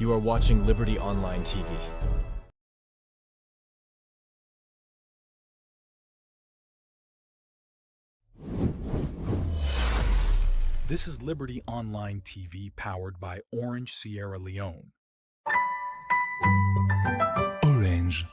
You are watching Liberty Online TV. This is Liberty Online TV powered by Orange Sierra Leone. Orange.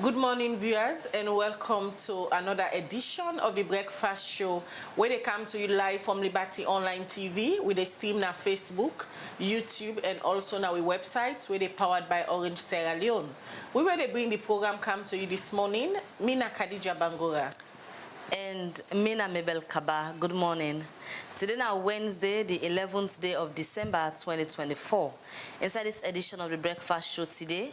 Good morning, viewers, and welcome to another edition of the Breakfast Show, where they come to you live from Liberty Online TV with a stream on Facebook, YouTube, and also on our website, where they powered by Orange Sierra Leone. We were to bring the program come to you this morning. Mina Khadija Bangura. And Mina Mabel Kaba, good morning. Today now Wednesday, the 11th day of December 2024. Inside this edition of the Breakfast Show today,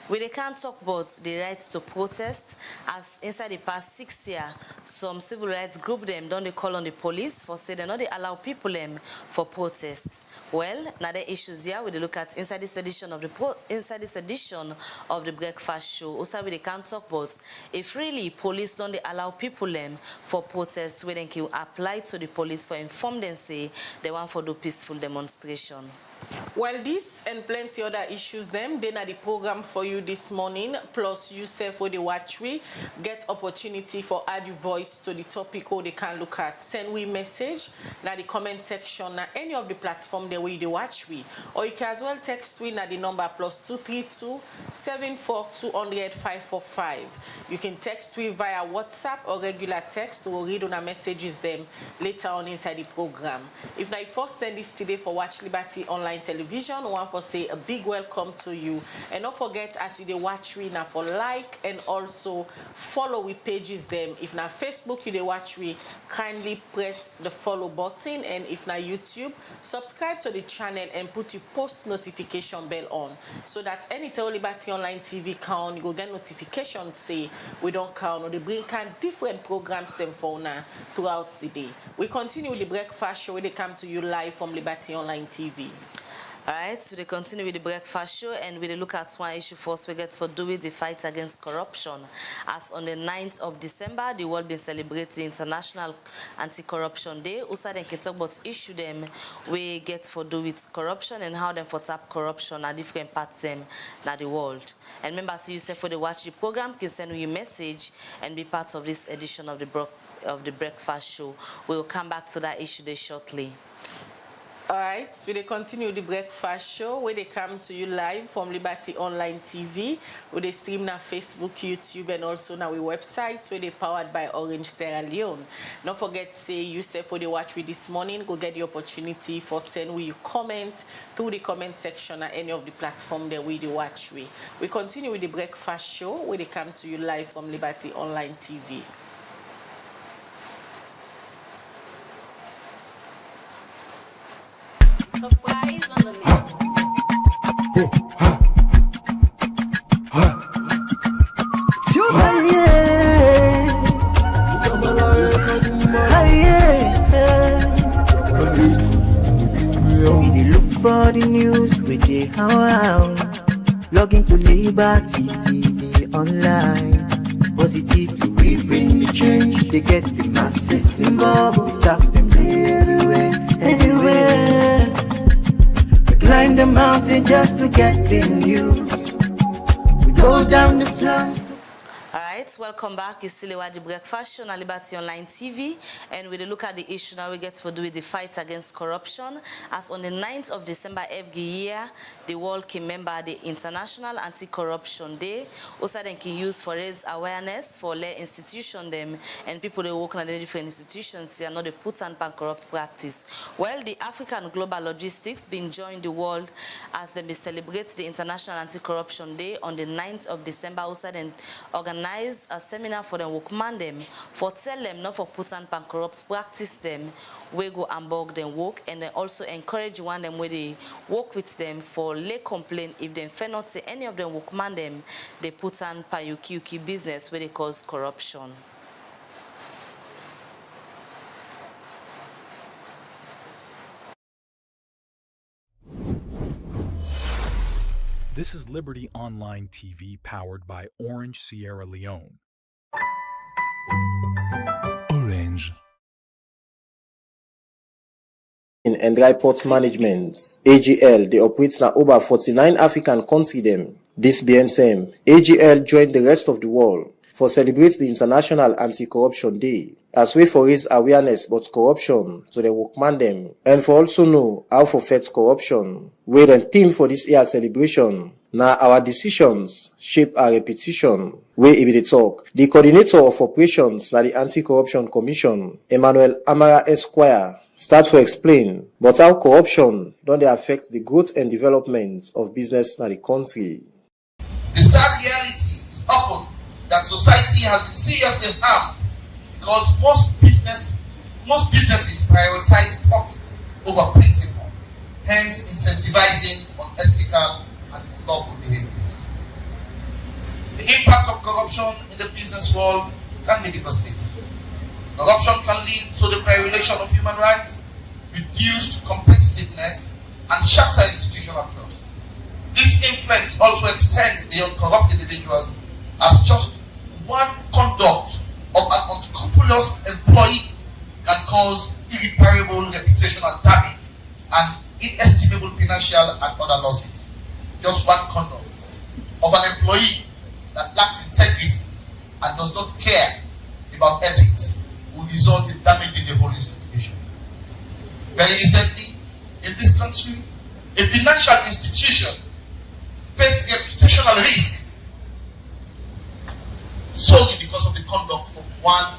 we can't talk about the right to protest, as inside the past 6 years, some civil rights group them don't they call on the police for say they not they allow people them for protests. Well, now the issues here we look at inside this edition of the Breakfast Show. Also we can't talk about if really police don't they allow people them for protests, where they can apply to the police for inform them say they want for do peaceful demonstration. Well, this and plenty other issues then are the program for you this morning, plus you say for the watch we get opportunity for add your voice to the topic or they can look at. Send we message na the comment section na any of the platform that we the watch we, or you can as well text we na the number +232 742 545. You can text we via WhatsApp or regular text. We'll read on our messages them later on inside the program. If now you first send this today for Watch Liberty Online Television, we want to say a big welcome to you, and don't forget as you dey watch we now for like and also follow we pages them. If na Facebook you dey watch we, kindly press the follow button, and if na YouTube, subscribe to the channel and put your post notification bell on, so that anytime Liberty Online TV count, you go get notification say we don't count or they bring kind different programs them for now throughout the day. We continue with the Breakfast Show where they come to you live from Liberty Online TV. Alright, so they continue with the Breakfast Show, and we look at one issue first we get for doing the fight against corruption. As on the 9th of December, the world been celebrating International Anti-Corruption Day. Also, they can talk about issue them we get for do with corruption and how them for tap corruption at different parts them na the world. And remember, so you say for the watch the program, can send you a message and be part of this edition of the Breakfast Show. We will come back to that issue there shortly. All right, so they continue the Breakfast Show where they come to you live from Liberty Online TV, where they stream na Facebook, YouTube, and also na we website where they powered by Orange Sierra Leone. Don't forget, say you say for the watch we this morning, go get the opportunity for send we you comment through the comment section at any of the platform that we the watch we. We continue with the Breakfast Show where they come to you live from Liberty Online TV. For the news we dey around, log into Liberty TV online. Positively we bring the change. They get the masses involved. Staffs them everywhere. We climb the mountain just to get the news. go down the slums. Alright, welcome back. It's still the Breakfast Show on Liberty Online TV, and with a look at the issue now we get to do with the fight against corruption. As on the 9th of December every year, the world can remember the International Anti-Corruption Day. Also, they can use for raise awareness for their institution them and people they work in the different institutions here, not the put and pan corrupt practice. Well, the African Global Logistics been joined the world as they celebrate the International Anti-Corruption Day on the 9th of December. Also, then organize a seminar for them workman them for tell them not for put and pan corrupt practice them we go and bog them work, and then also encourage one them where they work with them for lay complaint if them fail not say any of them workman them they put and pan yuki business where they cause corruption. This is Liberty Online TV powered by Orange Sierra Leone. Orange. And dry port management, AGL, they operate in over 49 African countries them. This being same, AGL joined the rest of the world for celebrate the International Anti-Corruption Day as way for raise awareness about corruption to the workman them, and for also know how to fight corruption. We then theme for this year celebration. Now our decisions shape our reputation. Where if they talk, the coordinator of operations by the Anti-Corruption Commission, Emmanuel Amara Esquire, start to explain but how corruption don't they affect the growth and development of business in the country. The sad reality is often that society has been seriously harmed because most businesses prioritize profit over principle, hence incentivizing unethical and unlawful behaviors. The impact of corruption in the business world can be devastating. Corruption can lead to the violation of human rights, reduced competitiveness, and shatter institutional trust. This influence also extends beyond corrupt individuals, as just one conduct of an unscrupulous employee can cause irreparable reputational damage and inestimable financial and other losses. Just one conduct of an employee that lacks integrity and does not care about ethics will result in damaging the whole institution. Very recently, in this country, a financial institution faced reputational risk solely because of the conduct of one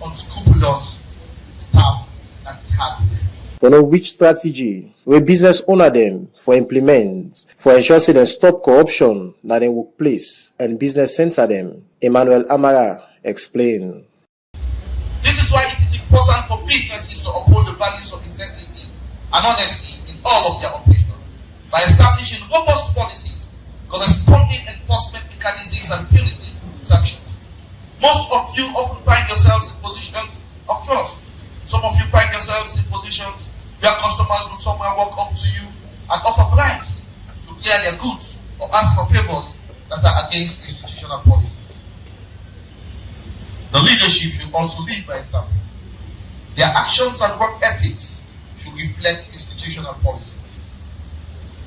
unscrupulous staff that it had with them. To know which strategy where business owner them for implement for ensure say they stop corruption in their workplace and business center them, Emmanuel Amara explained. This is why it is important for businesses to uphold the values of integrity and honesty in all of their operations by establishing robust policies, corresponding enforcement mechanisms, and punitive sanctions. Most of you often find yourselves in positions of trust. Some of you find yourselves in positions where customers will somewhere walk up to you and offer bribes to clear their goods or ask for favors that are against institutional policies. The leadership should also lead by example. Their actions and work ethics should reflect institutional policies.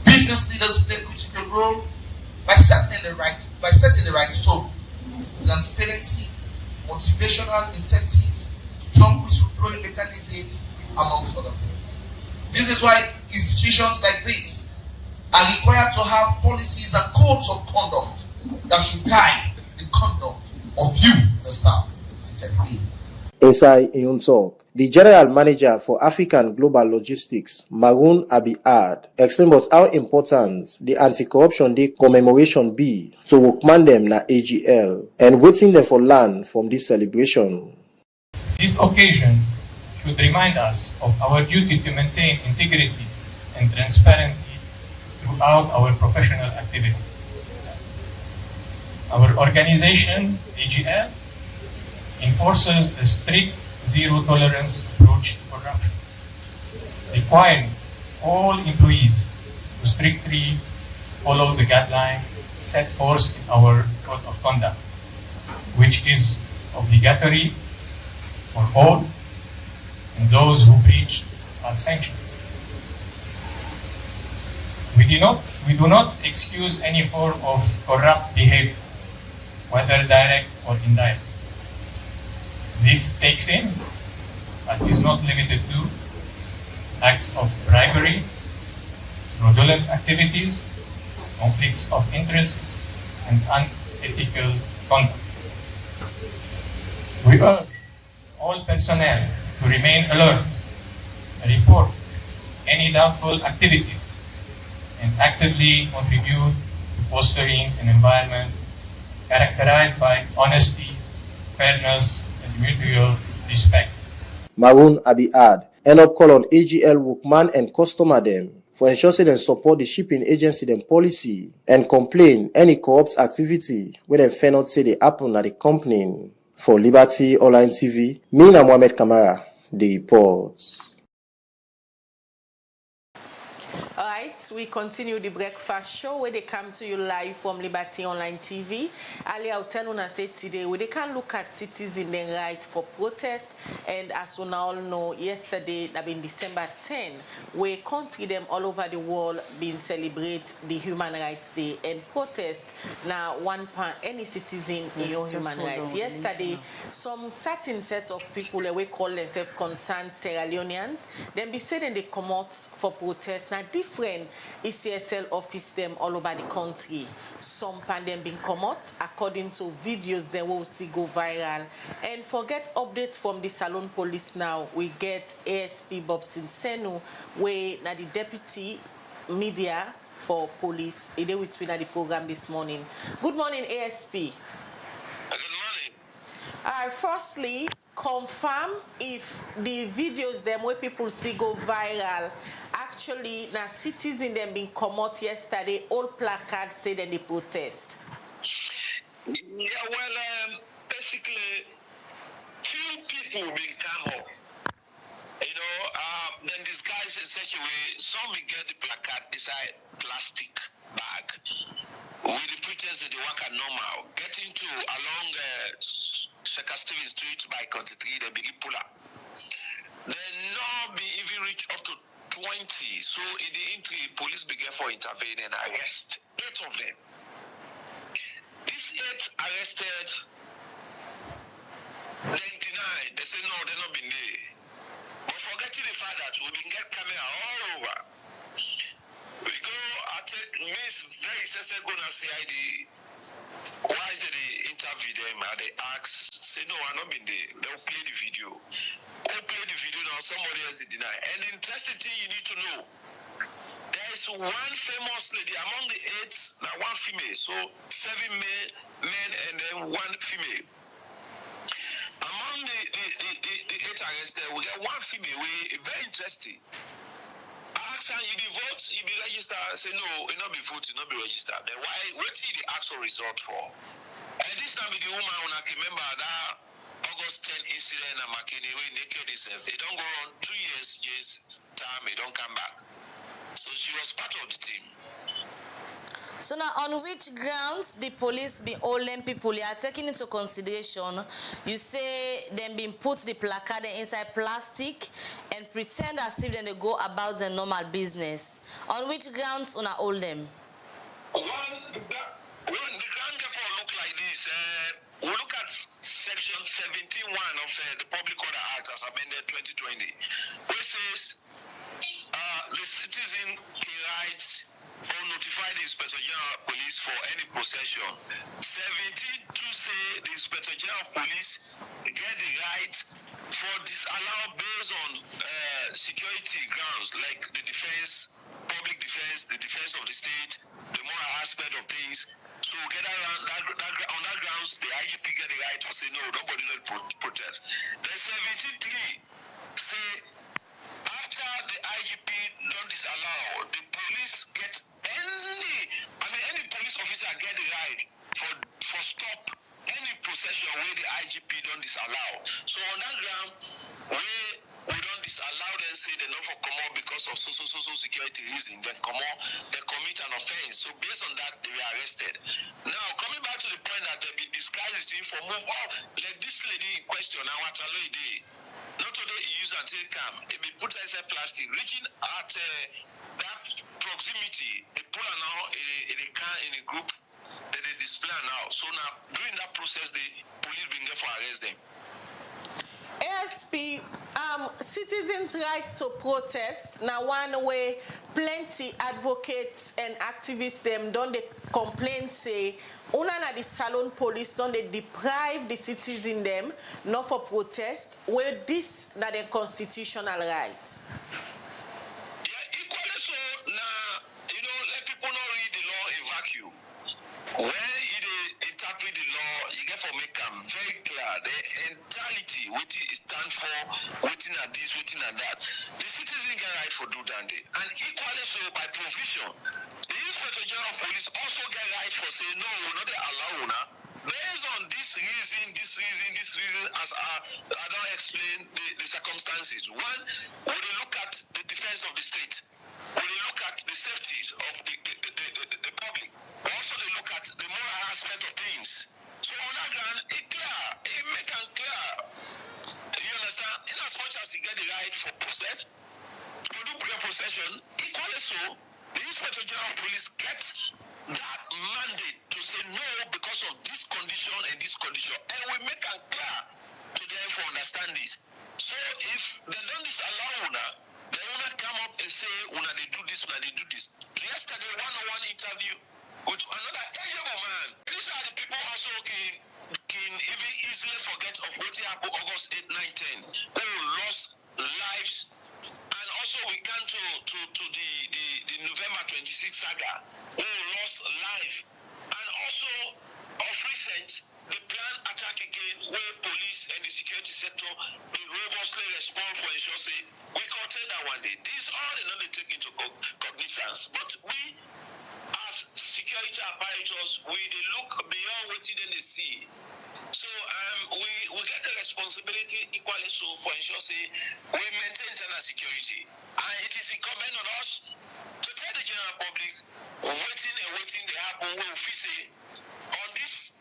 Business leaders play a critical role by setting the right tone, transparency, motivational incentives, strong whistleblowing mechanisms, amongst other things. This is why institutions like this are required to have policies and codes of conduct that should guide the conduct of you, the staff. Inside in talk, the General Manager for African Global Logistics, Maroon Abiad, explained about how important the Anti-Corruption Day commemoration be to workman them na AGL and waiting them for land from this celebration. This occasion should remind us of our duty to maintain integrity and transparency throughout our professional activity. Our organization, AGL, enforces a strict zero-tolerance approach to corruption, requiring all employees to strictly follow the guidelines set forth in our Code of Conduct, which is obligatory for all, and those who breach are sanctioned. We We do not excuse any form of corrupt behavior, whether direct or indirect. This takes in, but is not limited to, acts of bribery, fraudulent activities, conflicts of interest, and unethical conduct. We urge all personnel to remain alert, report any doubtful activity, and actively contribute to fostering an environment characterized by honesty, fairness, and mutual respect. Maroon Abiad end up call on AGL workman and customer them for ensuring them support the shipping agency them policy and complain any corrupt activity where them fair not say they happen at the company. For Liberty Online TV, me and Mohamed Kamara, the reports. All right, we continue the breakfast show where they come to you live from Liberty Online TV. Earlier, I'll tell you said today where they can look at citizen right for protest. And as we all know, yesterday, that been December 10, where country them all over the world been celebrate the Human Rights Day and protest. Now, any citizen in your human rights. Yesterday, some certain set of people that we call themselves concerned Sierra Leoneans, then be said they come out for protest. Now, different ECSL office them all over the country. Some pan them been come out according to videos they will see go viral. And forget updates from the Sierra Leone Police now. We get ASP Bob Sinsenu, where now the deputy media for police. They with me at the program this morning. Good morning, ASP. Good morning. Firstly, confirm if the videos them where people see go viral actually now citizens them been come out yesterday, all placards say that they protest. Yeah, well, basically, few people been come up. You know, then disguised in such a way, some will get the placard inside plastic bag with the pretense that they work at normal. Getting to along Shaka Stevens Street by 23, they begin pull up. They not be even reach up to 20. So in the entry, police began for intervene and arrest 8 of them. These 8 arrested, then denied. They say no, they're not been there. But forgetting the fact that we been get camera all over. We go, I take Miss very sensitive go to CID. Why is they interview them and they ask, say no, I've not been there. They'll play the video. They'll play the video now, somebody else they deny. And the interesting thing you need to know, there is one famous lady among the 8, now 1 female. So 7 men and then 1 female. Among the 8 arrested, we get 1 female, very interesting. Ask her, you be vote, you be registered. Say no, it not be vote, it not be registered. Then why? What did the actual result for? And this time be the woman when I can remember that August 10 incident at McKinney, we naked itself. It don't go on 2 years, just time, it don't come back. So she was part of the team. So now, on which grounds the police be all them people you are taking into consideration? You say them being put the placard inside plastic and pretend as if they go about their normal business. On which grounds on all them? The ground therefore look like this. We look at section 17(1) of the Public Order Act as amended 2020, which says the citizen can write or notify the Inspector General of Police for any possession. 17 to say the Inspector General of Police get the right for disallow based on security grounds like the defense, public defense, the defense of the state, the moral aspect of things. So get around on that grounds, the IGP get the right to say no, nobody let protest. Then 17.3 say after the IGP don't disallow, the police get any police officer get the right for stop any possession where the IGP don't disallow. So on that ground, we don't disallow them, say they not for come out because of social security reason, then come out, they commit an offense. So based on that, they were arrested. Now, coming back to the point that they be disguised for move out, like this lady in question, now what a lady, not today he use until come, it be put inside plastic, reaching at that proximity committee, they pull her now in a group, that they display her now. So now, during that process, the police bring them for arrest them. ASP, citizens' right to protest. Now, one way, plenty advocates and activists them don't they complain say, una na the Salon police don't they deprive the citizens them not for protest. Where this na the constitutional right. Yeah, equally so. Now, let people not read the law in vacuum. When you interpret the law, you get for make them very clear. The entirety, what it stands for, waiting at this, waiting at that. The citizen get right for do that. And equally so by provision, the Inspector General of Police also get right for saying, no, we're not allow now. Based on this reason, as I don't explain the circumstances. One, when they look at the defense of the state, when they look at the safeties of the public, also they look at the moral aspect of things. So on that ground, it clear, it make it clear. You understand? In as much as you get the right for process, for do possession, equally so, the Inspector General of Police gets that mandate to say no because of this condition and this condition. And we make it clear to them for understand this. So if they don't disallow una, they wanna come up and say una they do this, una they do this. Yesterday, one-on-one interview with another eligible man. These are the people also can even easily forget of what happened August 8, 9, 10. Who lost lives. And also we come to the November 26 saga, who lost life. And also of recent, the planned attack again, where police and the security sector will robustly respond for ensure say we contain that one day. These all they not take into cognizance. But we as security apparatus, we they look beyond what they see. So we get the responsibility equally so for ensure say we maintain internal security. And it is incumbent on us to tell the general public waiting they happen when we say on this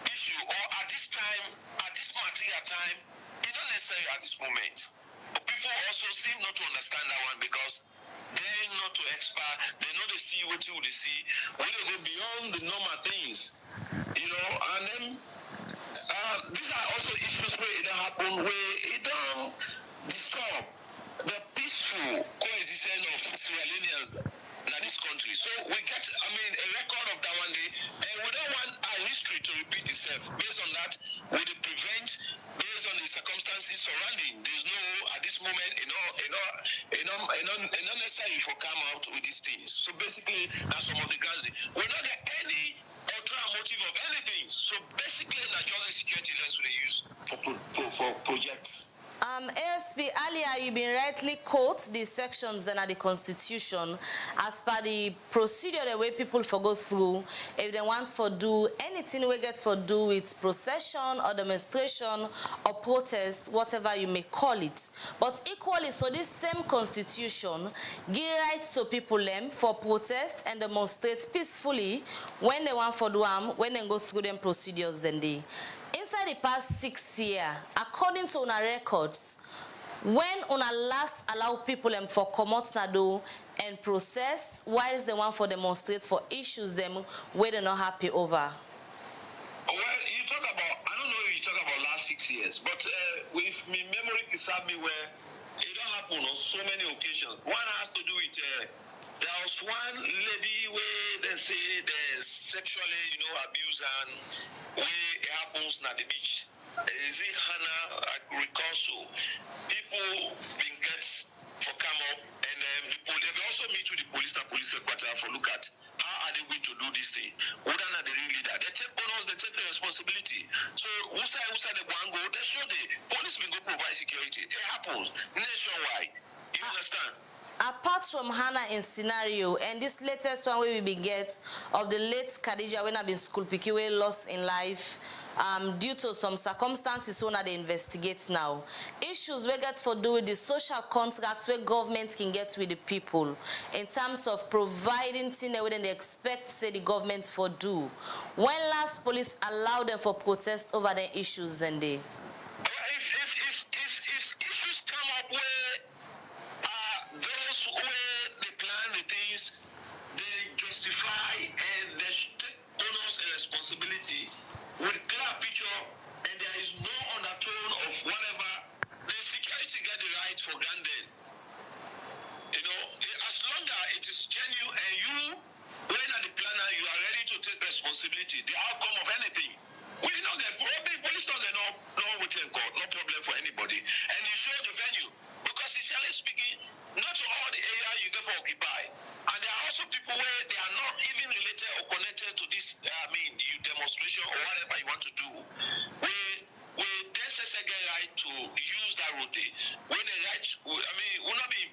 issue or at this time, at this material time, it's not necessary at this moment. But people also seem not to understand that one because they're not to expert, they know they see what they see, when they go beyond the normal things, and then these are also issues where it don't happen, where it don't disturb the peaceful coexistence of Sierra Leoneans in this country. So we get, a record of that one day, and we don't want our history to repeat itself. Based on that, we will prevent, based on the circumstances surrounding. There's no, at this moment, not necessary for come out with these things. So basically, that's some of the guys. We don't get any ultra motive of anything. So basically, not just the security lens we use for projects. ASP, earlier you've been rightly quote the sections in the Constitution as per the procedure the way people for go through if they want for do anything we get for do with procession or demonstration or protest, whatever you may call it. But equally, so this same Constitution give rights to people them for protest and demonstrate peacefully when they want for do when they go through them procedures then they. Inside the past 6 years, according to our records, when una last allow people for comot na do and process, whilst they want for demonstrate for issues them where they're not happy over? Well, you talk about, I don't know if you talk about last 6 years, but if my memory serves me where it don't happen on so many occasions. One has to do with there was one lady where they say there's sexually, abuse and where it happens at the beach. Is it Hannah? I could recall so. People been get for come up and they also meet with the police headquarters for look at how are they going to do this thing. Whether are they really that? They take bonus, they take the responsibility. So who say they go and go, they show the police will go provide security. It happens nationwide. You understand? Apart from Hannah in scenario and this latest one where we been get of the late Khadija when I've been school picky way lost in life due to some circumstances so now they investigate now. Issues we get for do with the social contracts where governments can get with the people in terms of providing things that they expect say the government for do. When last police allow them for protest over their issues and they? If issues come up where those where they plan the things responsibility, the outcome of anything. We don't get police don't get no waiting court, no problem for anybody. And you show the venue. Because sincerely speaking, not to all the area you get for occupy. And there are also people where they are not even related or connected to this demonstration or whatever you want to do. We necessarily get right to use that route. When the right will not be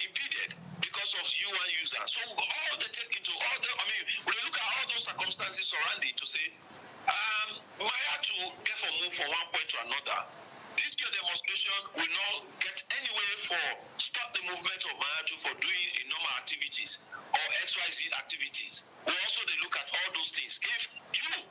impeded because of you and user. So all they take into all the when you look at all those circumstances surrounding to say we have to get from move from one point to another. This demonstration will not get anywhere for stop the movement of Mayatu for doing normal activities or XYZ activities. We also they look at all those things. If you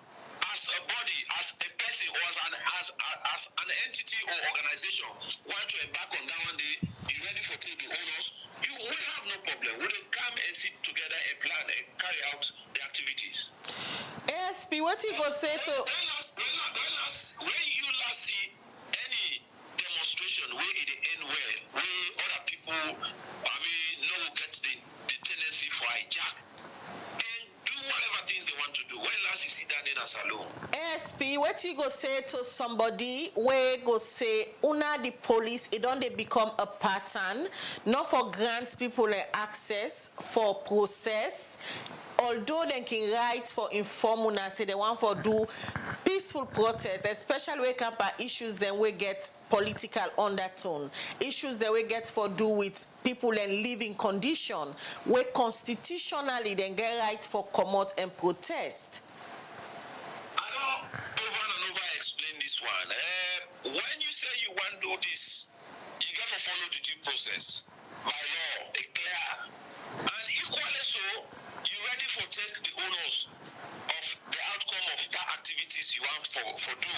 as a body, as a person, or as an entity or organization want to embark on that one day, you ready for the owners, you will have no problem. We will come and sit together and plan and carry out the activities. ASP, what you go say to when you last see any demonstration where it end well, where other people no get the tendency for hijack and do whatever things they want to do. When last you sit down in a salon? ASP, what you go say to somebody where go say una the police, it don't they become a pattern, not for grant people access for process. Although they can write for inform una say they want for do peaceful protest, especially when come by issues then we get political undertone, issues that we get for do with people and living condition, where constitutionally then get right for come out and protest. I don't over and over explain this one. When you say you want to do this, you got to follow the due process by law, clear, and equally so. You ready for take the owners of the outcome of that activities you want for do,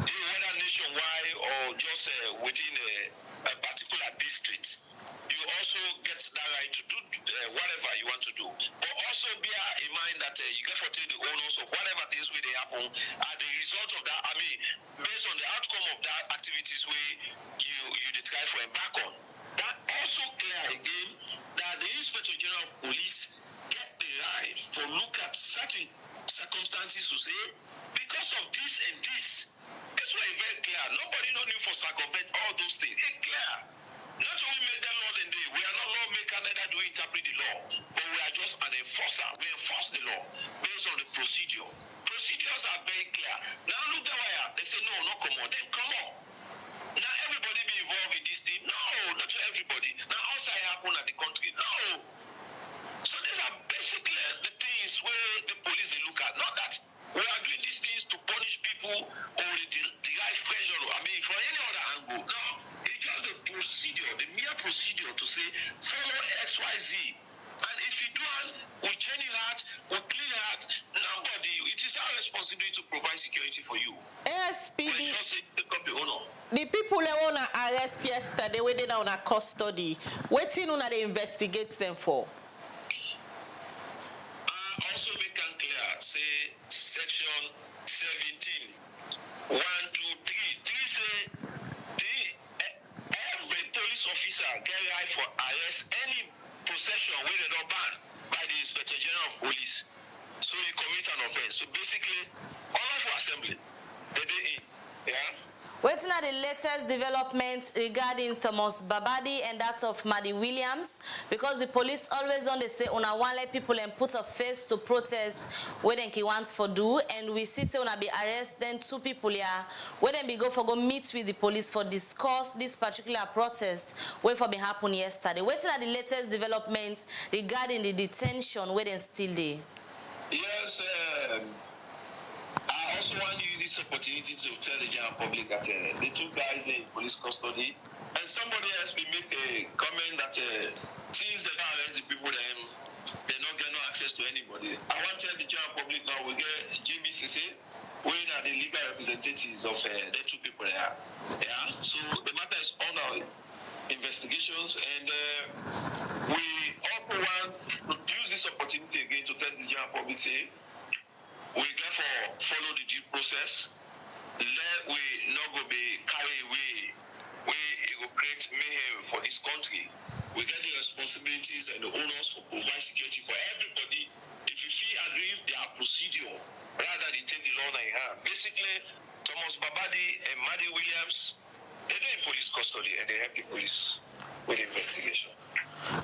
whether nationwide or just within a particular district. You also get that right to do whatever you want to do. But also bear in mind that you get to take the owners of whatever things will they happen as the result of that. Based on the outcome of that activities where you decide for embark on. That also clear again that the Inspector General of Police get the right to look at certain circumstances to say, because of this and this, that's why it's very clear. Nobody no need for circumvent all those things. It's clear. Not only make that law and day, we are not lawmaker, neither do we interpret the law, but we are just an enforcer. We enforce the law based on the procedure. Procedures are very clear. Now look at why they say no, not come on. Then come on. Now everybody be involved in this thing? No, not everybody. Now outside happen at the country? No. So these are basically the things where the police they look at. Not that we are doing these things to punish people or derive pressure. From any other angle. No, it's just the procedure, the mere procedure to say follow XYZ. And if you do it, we change it, we clean it. Nobody. It is our responsibility to provide security for you. ASP, the people they wanna arrest yesterday, where they down a custody. What thing una they investigate them for? Also make it clear, say section 17, 1, 2, 3. 3 say every police officer get right for arrest any possession where they don't ban by the Inspector General of Police. So you commit an offense. So basically, all of our assembly, they in. Yeah. Waiting at the latest development regarding Thomas Babadi and that of Maddie Williams, because the police always on they say una want let people and put a face to protest where they wants for do, and we see say una be arrest then 2 people here where they be go meet with the police for discuss this particular protest where for be happen yesterday. Waiting at the latest development regarding the detention where they still there. Yes. I also want to use this opportunity to tell the general public that the 2 guys in police custody, and somebody else will make a comment that since they don't arrest the people, then they don't get no access to anybody. I want to tell the general public now we get GBCC, we are the legal representatives of the 2 people there. Yeah. So the matter is on our investigations, and we also want to use this opportunity again to tell the general public say, we therefore follow the due process. Let we not go be carried away. We will create mayhem for this country. We get the responsibilities and the owners for provide security for everybody. If you feel agree, there are procedure. locally, and they help the police with the investigation.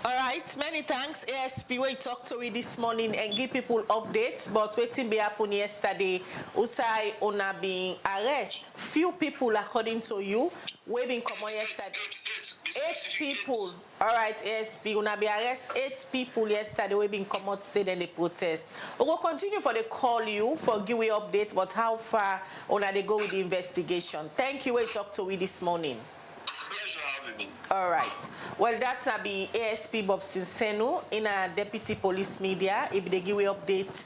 All right, many thanks, ASP. We talked to you this morning and give people updates, but waiting be happen yesterday. Usai una being arrest. Few people, according to you, we been come on yesterday. 8 people. All right, ASP, una be arrest 8 people yesterday. We been come out today and they protest. We will continue for the call you for give you updates, but how far una they go with the investigation. Thank you. We talked to you this morning. All right. Well, that's a be ASP Bob Sinsenu in a deputy police media. If they give you update,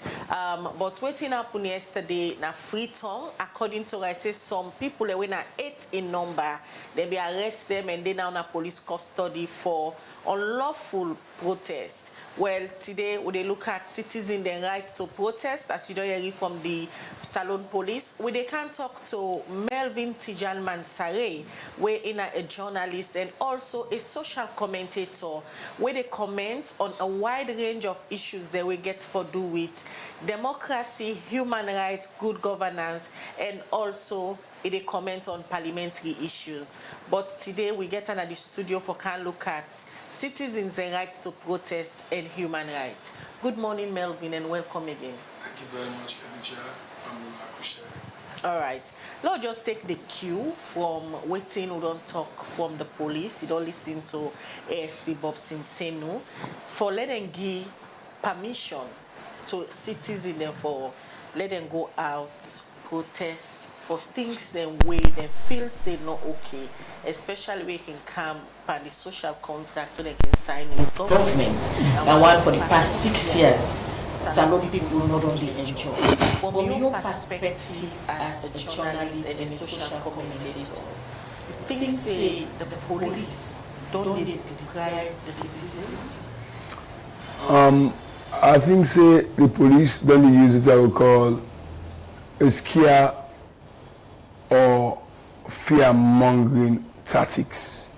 but waiting up on yesterday na Freetown. According to I say some people they were 8 in number. They be arrest them and they now na police custody for unlawful protest. Well, today we look at citizens their right to protest, as you don't hear from the Salon Police. We can talk to Melvin Tejan Mansaray, where in a journalist and also a social commentator, where they comment on a wide range of issues that we get for do with democracy, human rights, good governance, and also they comment on parliamentary issues. But today we get under the studio for can look at citizens' rights to protest and human rights. Good morning, Melvin, and welcome again. Thank you very much, Elijah. I appreciate it. All right. Let's just take the cue from waiting we don't talk from the police. You don't listen to ASP Bob Sinsenu for let them give permission to citizens for let them go out, protest, for things them way they feel say not okay, especially we can come by the social contract so they can sign with government. And while for the past 6 years, Salon people not only enjoy. From your perspective as a journalist and a social commentator, things say the police don't need to deprive the citizens? I think say the police don't use what I would call a scare or fear-mongering tactics.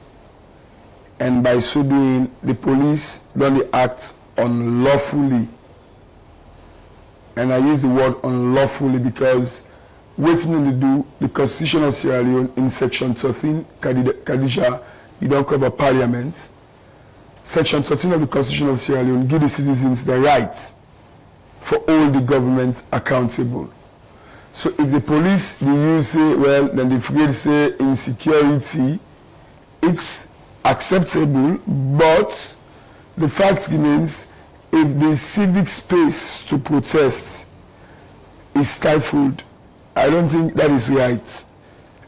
And by so doing, the police don't act unlawfully. And I use the word unlawfully because what's need to do, the Constitution of Sierra Leone in Section 13, Kadisha, you don't cover parliament. Section 13 of the Constitution of Sierra Leone give the citizens the right for all the governments accountable. So if the police, they use say, well, then the free say insecurity, it's acceptable, but the fact remains, if the civic space to protest is stifled, I don't think that is right.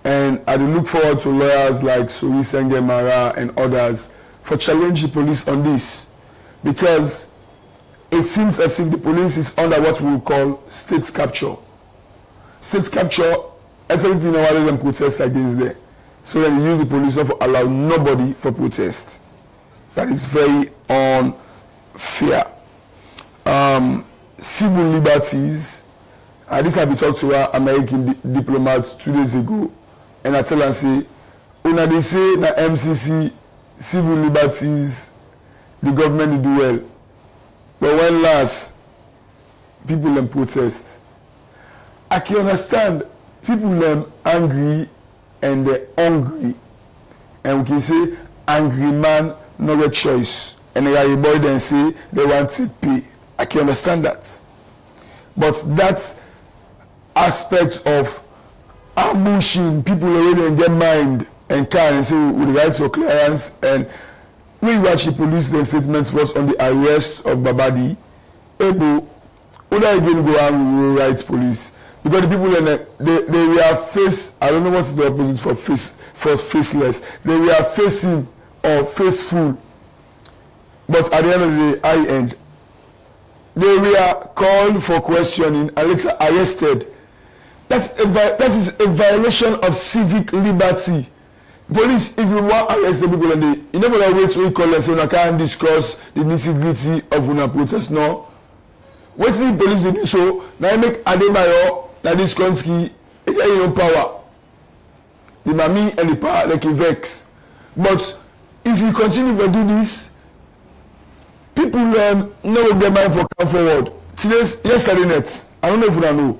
And I do look forward to lawyers like Sorie Dumbuya and others for challenging the police on this, because it seems as if the police is under what we will call state capture. State capture, SLP know why them protest against there. So then you use the police not to allow nobody for protest. That is very unfair. Civil liberties, this have been talked to our American diplomats 2 days ago, and I tell them say, when they say na MCC civil liberties, the government do well. But when last people them protest, I can understand people them angry and they're hungry, and we can say angry man no get choice, and the boy then say they want to pay. I can understand that, but that aspect of ambushing people already in their mind and can and say with the right to clearance, and we watch the police their statements was on the arrest of Babadi. Ebo, would I again go on with rights police? Because the people they were face, I don't know what's the opposite for face, for faceless. They were facing or faceful. But at the end of the day, I end. They were called for questioning and later arrested. That is a violation of civic liberty. Police, if you want to arrest the people, and you never wait to call us, so you can't discuss the nitty-gritty of una protest. No. What the police do so? Now make Adebayo, now this country, it's your power. The mami and the power like a vex. But if you continue to do this, people know their mind for come forward. Yesterday night, I don't know if you know,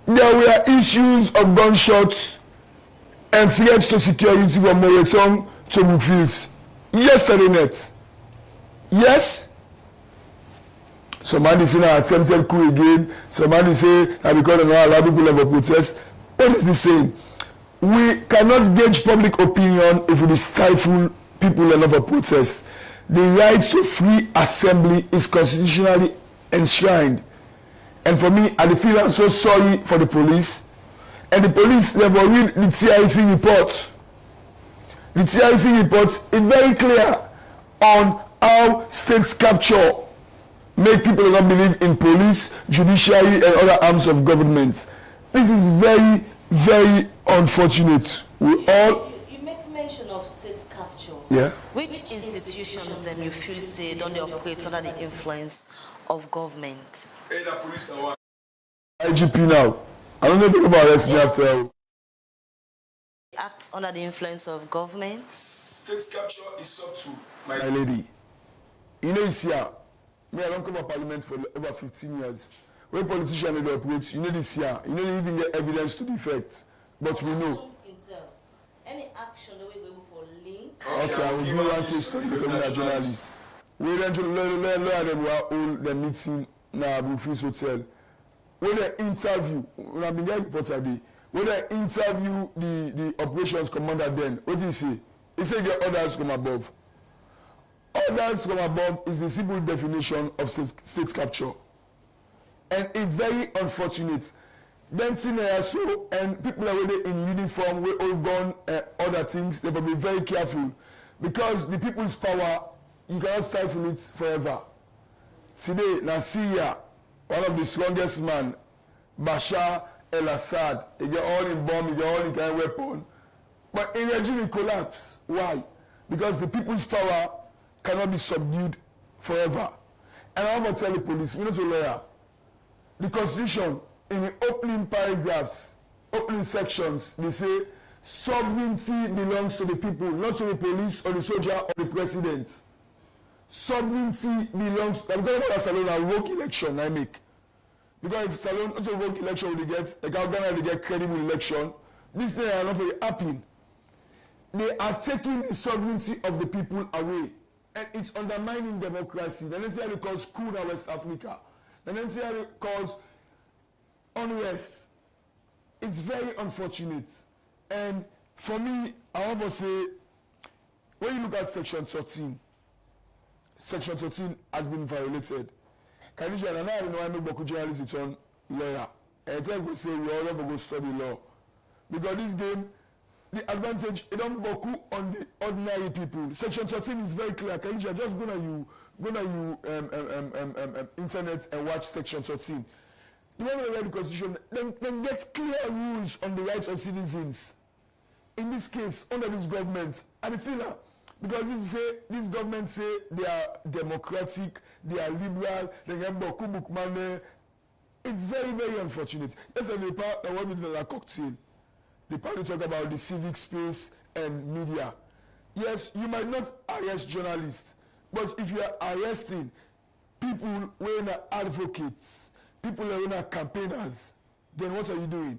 there were issues of gunshots and threats to security from Moretong to Brookfields. Yesterday night. Yes. Somebody say na attempted coup again. Somebody say that because they not allow people to protest. What is this saying? We cannot gauge public opinion if we stifle people enough for protest. The right to free assembly is constitutionally enshrined. And for me, I feel I'm so sorry for the police. And the police never read the TIC report. The TIC report is very clear on how states capture make people not believe in police, judiciary, and other arms of government. This is very, very unfortunate. We all. You make mention of state capture. Yeah. Which institutions then you feel say don't they operate under the influence of government? Hey, the police are IGP now. I don't know if about arrest me after. Act under the influence of government. State capture is up to my lady. You know, this year, me I don't come to parliament for over 15 years. When politicians they operate, you know this year, you know they even get evidence to the effect. But we know. Any action that we go for link. Okay, I will give one case to the journalist. We then learn them all the meeting na Brookfields Hotel. When they interview, when I've been there reporter day, when they interview the operations commander then, what do you say? He said the orders from above. Orders from above is the simple definition of state capture. And it's very unfortunate. Then so and people are already in uniform, we all gone other things, they will be very careful. Because the people's power, you cannot stifle it forever. Today, now Syria, one of the strongest men, Bashar el-Assad, they get all in bomb, they get all in kind of weapon. But in regime collapse. Why? Because the people's power cannot be subdued forever. And I want to tell the police, you know to lawyer, the Constitution, in the opening paragraphs, opening sections, they say sovereignty belongs to the people, not to the police or the soldier or the president. Sovereignty belongs. I'm going to Salon a rogue election I make. Because if Salon not a rogue election will get, like Ghana will get credible election, this thing are not very happy. They are taking the sovereignty of the people away. And it's undermining democracy. The next year it cause coup in West Africa. The next year it cause unrest. It's very unfortunate. And for me, I want to say, when you look at Section 13, Section 13 has been violated. Kanisha, and I know I make Boku journalist return lawyer. And I tell you say we all have to go study law. Because this game, the advantage, it don't Boku on the ordinary people. Section 13 is very clear. Kanisha, just go to internet and watch Section 13. The one who read the Constitution, then get clear rules on the rights of citizens. In this case, under this government, and I feel that because this government say they are democratic, they are liberal, they have Boku Bukmane. It's very, very unfortunate. Yesterday, the part that we did a cocktail. The part talk about the civic space and media. Yes, you might not arrest journalists, but if you are arresting people who are advocates, people who are campaigners, then what are you doing?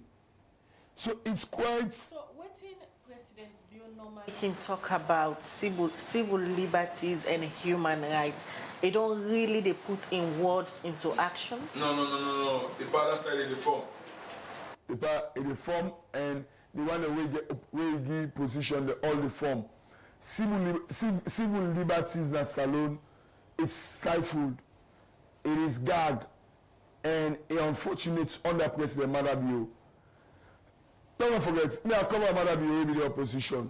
So it's quite. So what in President Bill normally can talk about civil liberties and human rights? They don't really they put in words into actions? No. The part that side of the form. The part in the form and the one that we give position the all the form. Civil liberties that salon is stifled. It is gagged. And unfortunate under President Madabio. Don't forget, me I cover Madabio with the opposition.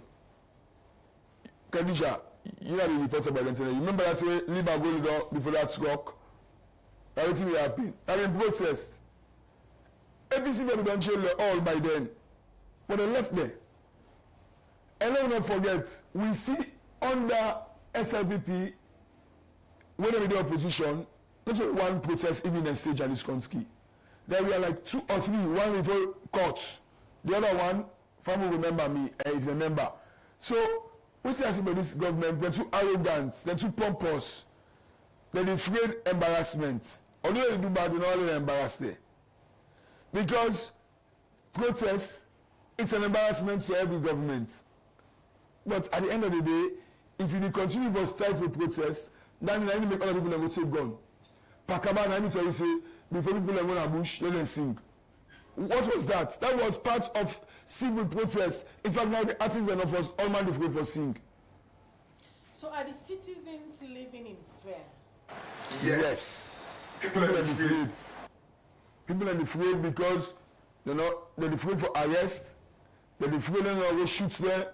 Kadisha, you know the reports about the internet. You remember that way Liba go down before that rock? Everything will happen. I mean protest. ABC people don't jail all by then. But they left there. And let me not forget, we see under SLPP, when they do opposition, not only one protest even in stage at Wisconsin. There were like 2 or 3, one before court. The other one, family remember me, if you remember. So, what I say about this government, they're too arrogant, they're too pompous, they're afraid embarrassment. Although they do bad, they're not really embarrassed there. Because protest it's an embarrassment to every government. But at the end of the day, if you continue to stifle protest, then you make other people take gun. Pakaba, I need to say, before people go to bush, let them sing. What was that? That was part of civil protest. In fact, now the artists and of us all man afraid for sing. So are the citizens living in fear? Yes. People are afraid. People are afraid because they're afraid for arrest. They're afraid they will shoot them.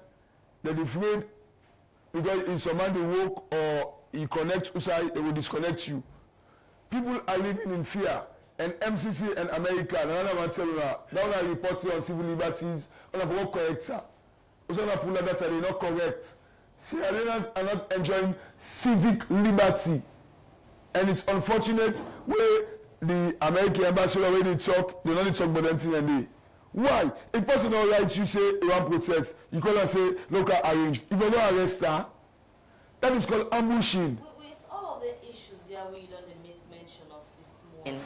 They're afraid because if somebody walk or he connect outside, they will disconnect you. People are living in fear. And MCC and America, now reporting on civil liberties, on a work corrector. Also, on a pull that are not correct. Sierra Leoneans are not enjoying civic liberty. And it's unfortunate where the American ambassador already talk, they only talk about anything and they. Why? If person don't write you say you want protest, you call and say local arrange. If you don't arrest her, that is called ambushing. With all of the issues here we don't make mention of this morning.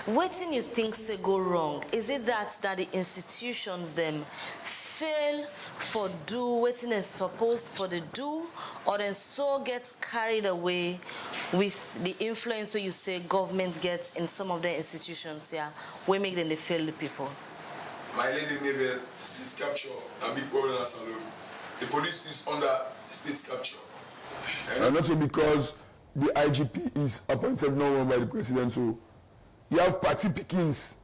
What do you think say go wrong? Is it that the institutions them fail for do what they're supposed for the do, or then so gets carried away with the influence where you say government gets in some of the institutions here, we make them they fail the people? My lady neighbor, state capture, a big problem in Salon. The police is under state capture. And not because the IGP is appointed no one by the president. So you have party pickings,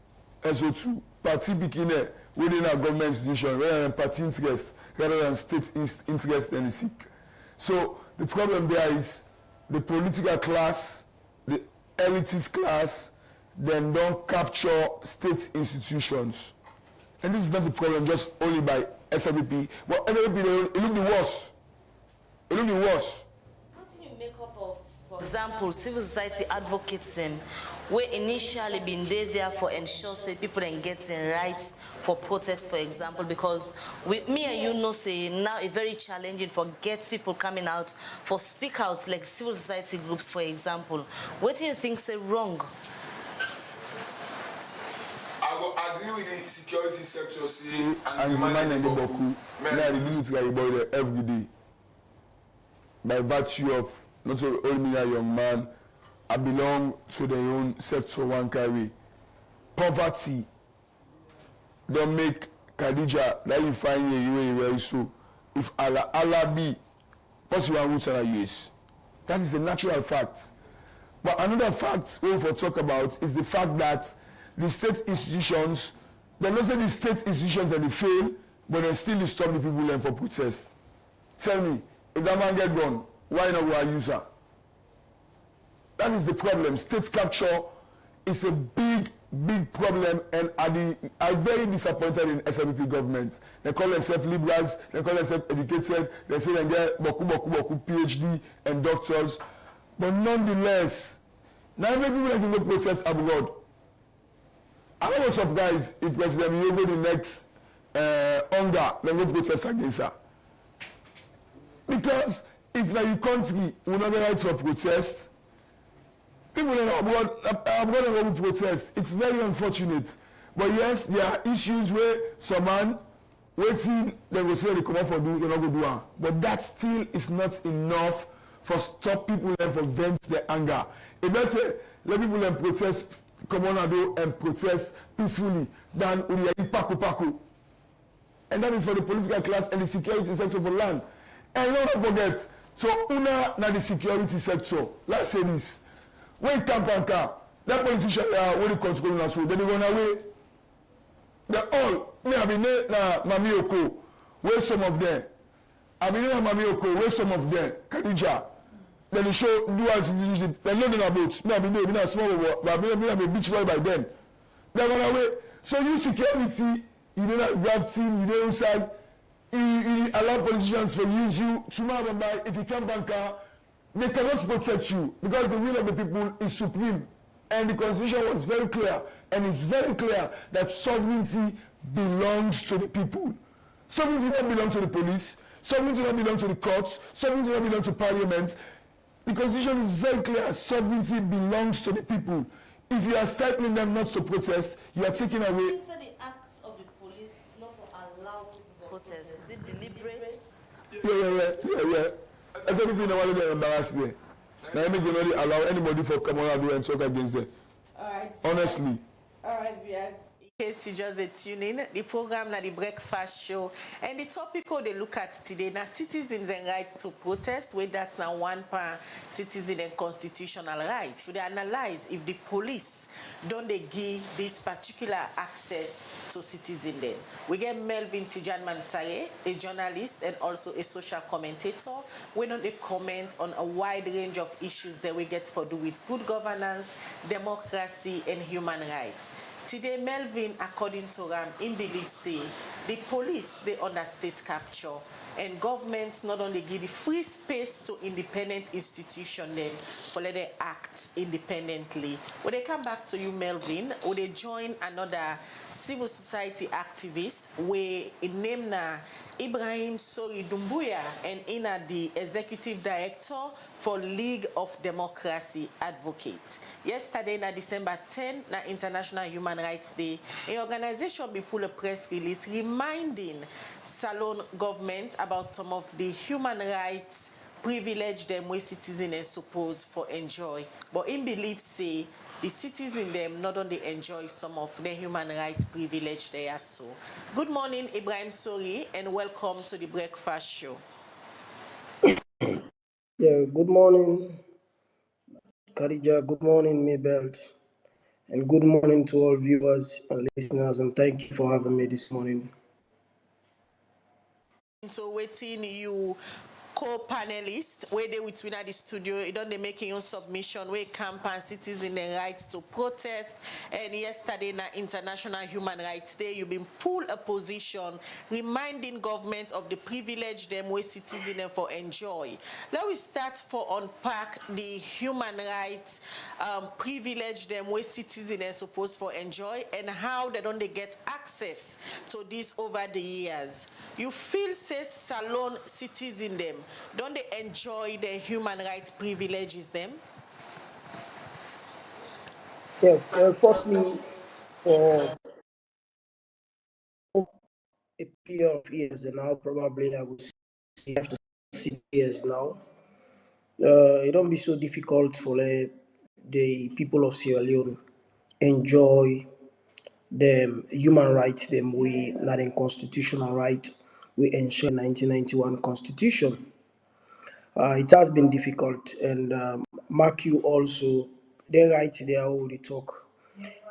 SO2, party picking within a government institution rather than party interest, rather than state interest and the sick. So the problem there is the political class, the elitist class, then don't capture state institutions. And this is not a problem just only by SLPP, but SLPP, it look the worst. It look the worst. What do you make up of, for example, civil society advocates them, where initially been there for ensure say people then getting rights for protest, for example, because me and you know say now it's very challenging for get people coming out for speak out like civil society groups, for example. What do you think say wrong? I will agree with the security sector saying and the man and the boku, I reduce it like boy there every day. By virtue of not only me a young man, I belong to the own sector one carry. Poverty don't make Khadija that you find you very so. If Allah be possible roots and yes. That is a natural fact. But another fact we will talk about is the fact that the state institutions, they don't say the state institutions that they fail, but they still stop the people learn for protest. Tell me, if that man get gone, why not we use her? That is the problem. State capture is a big problem, and I'm very disappointed in SLPP government. They call themselves liberals, they call themselves educated, they say they get boku PhD and doctors. But nonetheless, now many people can go protest abroad. I don't know some guys, if President you go the next hunger, then go protest against her. Because if like your country will not get right for protest, people in abroad will protest. It's very unfortunate. But yes, there are issues where some man waiting, they will say they come out for do, they're not going to do it. But that still is not enough for stop people and for vent their anger. It better let people and protest, come on and protest peacefully than paku. And that is for the political class and the security sector for land. And don't forget, so una na the security sector. Let's say this. When Kampanka, that politician when they control us, then they run away. They're all me have been na Mamioko, where some of them. I've been na Mamioko, where some of them, Khadija. Then they show dual citizenship. They know about me have been there, small but I've been a beach boy by then. They run away. So you security, you know that grab team, you know inside. You allow politicians to use you tomorrow by if you come back, they cannot protect you because the will of the people is supreme. And the constitution was very clear, and it's very clear that sovereignty belongs to the people. Sovereignty does not belong to the police, sovereignty does not belong to the courts, sovereignty does not belong to parliament. The constitution is very clear, sovereignty belongs to the people. If you are stifling them not to protest, you are taking away. The acts of the police not for protest? Is it deliberate? Yeah. I said people don't want to get embarrassed there. Now I'm not going to allow anybody to come on and talk against them. All right. Honestly. All right, yes. In case you just tune in, the program na the breakfast show, and the topic they look at today na citizens and rights to protest. Where that's now one part citizen and constitutional rights. We analyze if the police don't they give this particular access to citizens. Then we get Melvin Tejan Mansaray, a journalist and also a social commentator. We don't they comment on a wide range of issues that we get for do with good governance, democracy, and human rights. Today, Melvin, according to Ram, in belief say the police they under state capture and governments not only give the free space to independent institutions then for let them act independently. When they come back to you, Melvin, will they join another civil society activist where name na Ibrahim Sorie Dumbuya and in the executive director for League of Democracy Advocates. Yesterday, na December 10, na International Human Rights Day, an organization be pull a press release reminding Salon government about some of the human rights privilege them where citizens are supposed for enjoy. But in belief say the citizens them not only enjoy some of the human rights privilege they are so. Good morning, Ibrahim Sorie, and welcome to the breakfast show. Yeah, good morning, Khadija. Good morning, Maybelt. And good morning to all viewers and listeners, and thank you for having me this morning. So waiting you co-panelists where they between at the studio, you don't they making your submission where campaign citizen and rights to protest, and yesterday na International Human Rights Day you've been pulled a position reminding government of the privilege them where citizen for enjoy. Let we start for unpack the human rights privilege them where citizens supposed for enjoy and how they don't they get access to this over the years. You feel say Salon citizen them don't they enjoy the human rights privileges them? Yeah, firstly, for a period of years, and now probably I would say after 6 years now, it don't be so difficult for the people of Sierra Leone enjoy the human rights them we not in constitutional right we ensure 1991 constitution. It has been difficult, and mark you also they write there all the talk.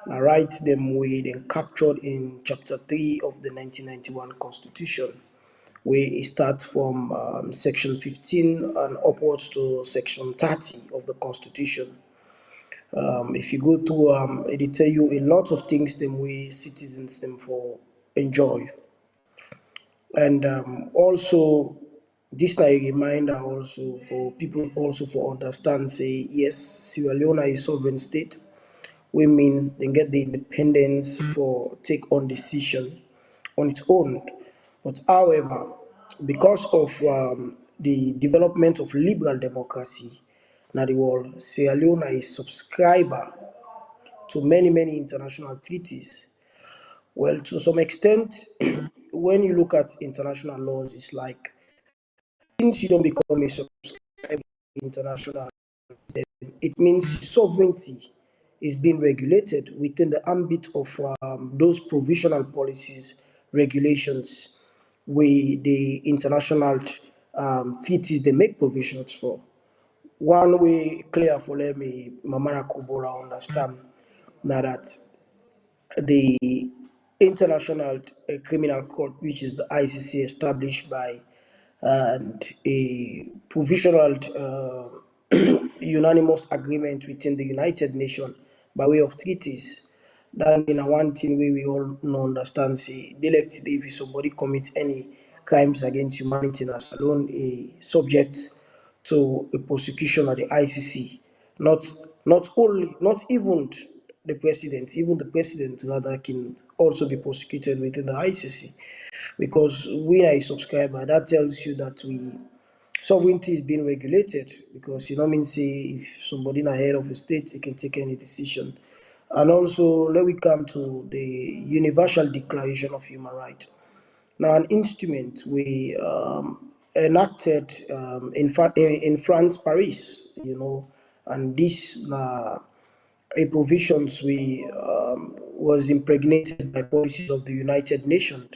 I write them we then captured in chapter 3 of the 1991 constitution, where it starts from section 15 and upwards to section 30 of the constitution. If you go to it tell you a lot of things them we citizens them for enjoy. And also this is a reminder also for people also for understand say yes, Sierra Leone is sovereign state. Women then get the independence for take on decision on its own. But however, because of the development of liberal democracy now the world, Sierra Leone is subscriber to many international treaties. Well, to some extent, when you look at international laws, it's like since you don't become a subscriber to international, it means sovereignty is being regulated within the ambit of those provisional policies, regulations, where the international treaties they make provisions for. One way clear for let me Mamana Kubora understand now that the International Criminal Court, which is the ICC established by and a provisional unanimous agreement within the United Nations by way of treaties. That means one thing we all know understand say if somebody commits any crimes against humanity as alone a subject to a prosecution at the ICC. Not even the president, even the president rather can also be prosecuted within the ICC, because we are a subscriber. That tells you that sovereignty is being regulated, because you know mean say if somebody in the head of a state he can take any decision. And also let we come to the Universal Declaration of Human Rights. Now, an instrument we enacted in France, Paris, and this a provisions we was impregnated by policies of the United Nations,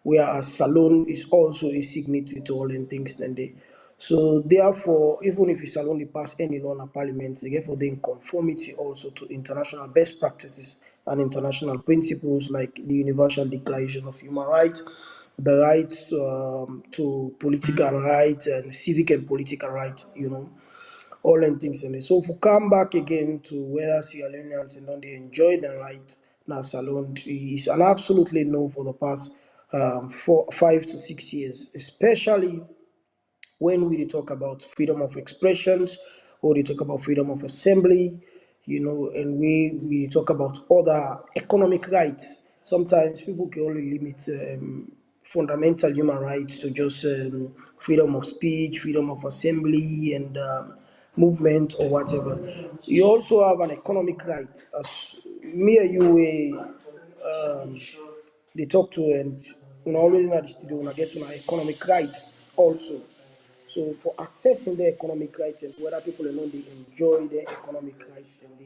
whereas Salon is also a signatory to all in things and they. So therefore, even if Salon they pass any law in parliament, therefore they in conformity also to international best practices and international principles like the Universal Declaration of Human Rights, the right to political rights and civic and political rights, all and things and so if we come back again to whether Sierra Leoneans and don't they enjoy the right now salon is an absolutely no for the past 5 to 6 years, especially when we talk about freedom of expressions or they talk about freedom of assembly, and we talk about other economic rights. Sometimes people can only limit fundamental human rights to just freedom of speech, freedom of assembly, and movement or whatever. You also have an economic right, as me and you they talk to, and already know the studio, get to an economic right also. So for assessing their economic rights and whether people are not they enjoy their economic rights and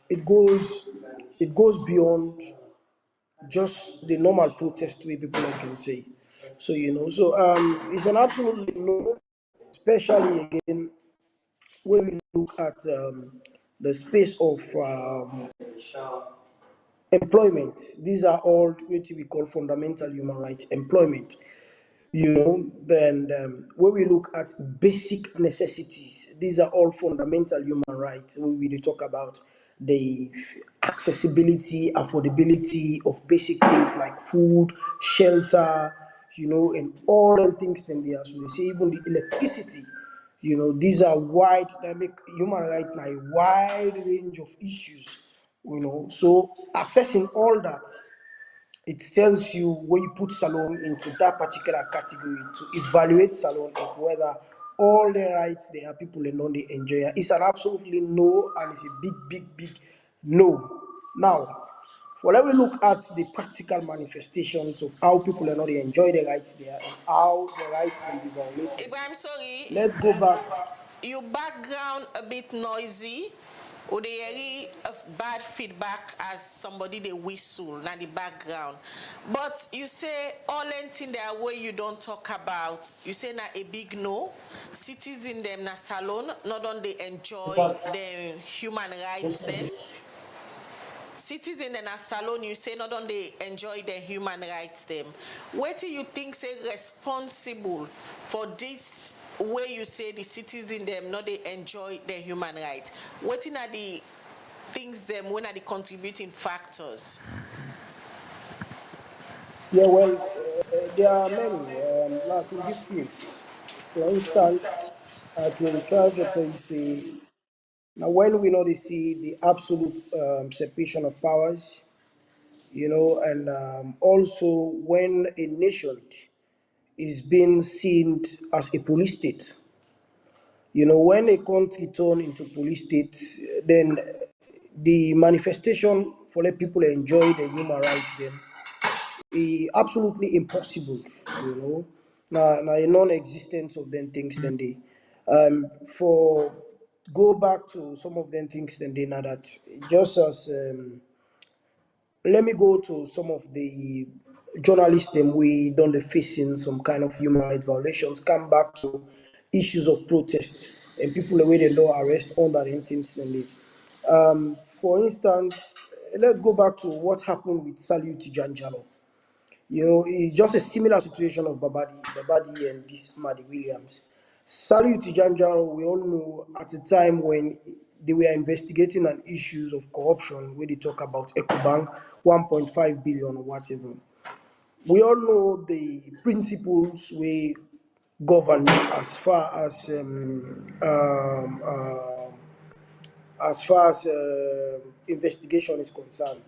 it goes beyond just the normal protest way people can say. So it's an absolutely no, especially again when we look at the space of employment. These are all what we call fundamental human rights. Employment, and when we look at basic necessities, these are all fundamental human rights. When we talk about the accessibility, affordability of basic things like food, shelter, and all the things then there. So we say even the electricity, these are wide, they make human rights a wide range of issues, So assessing all that, it tells you where you put Salon into that particular category to evaluate Salon of whether all the rights there are people and non they enjoy. It's an absolutely no, and it's a big, big, big no. Now, well, let me look at the practical manifestations of how people are not enjoy the rights there and how the rights can be violated. Ibrahim, sorry. Let's go back. Your background a bit noisy. Or they hear bad feedback as somebody they whistle na the background. But you say all anything there where you don't talk about. You say na a big no. Cities in them na salon not only enjoy the human rights them. Cities in the salon, you say not only enjoy the human rights them. What do you think say responsible for this where you say the citizens them not they enjoy their human rights? What are the things them when are the contributing factors? Yeah, well, there are many. Now I can give you. For instance, I can try to tell you say now when we know they see the absolute separation of powers, and also when a nation is being seen as a police state. When a country turn into police state, then the manifestation for let people enjoy the human rights then is absolutely impossible. Now a non-existence of them things then they for go back to some of them things then they know that just as let me go to some of the journalists them we done the facing some kind of human rights violations, come back to issues of protest and people the way they law arrest on that intentionally. For instance, let's go back to what happened with Saliu Tijanjalo. It's just a similar situation of Babadi and this Madi Williams. Saliu Tijanjalo, we all know at the time when they were investigating an issues of corruption, where they talk about EcoBank, 1.5 billion or whatever. We all know the principles we govern as far as investigation is concerned.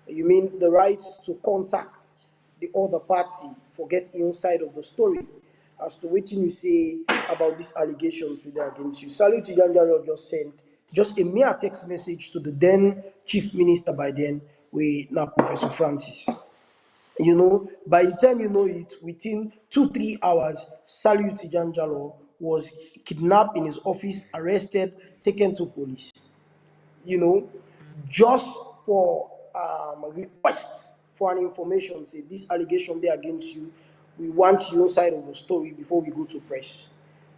You mean the right to contact the other party for get inside of the story as to what you say about these allegations with against you. Salut Tijanjaro just sent just a mere text message to the then chief minister by then, we now Professor Francis. You know, by the time you know it, within 2-3 hours, Saliu Tijanjalo was kidnapped in his office, arrested, taken to police. You know, just for request for an information, say this allegation there against you, we want your side of the story before we go to press.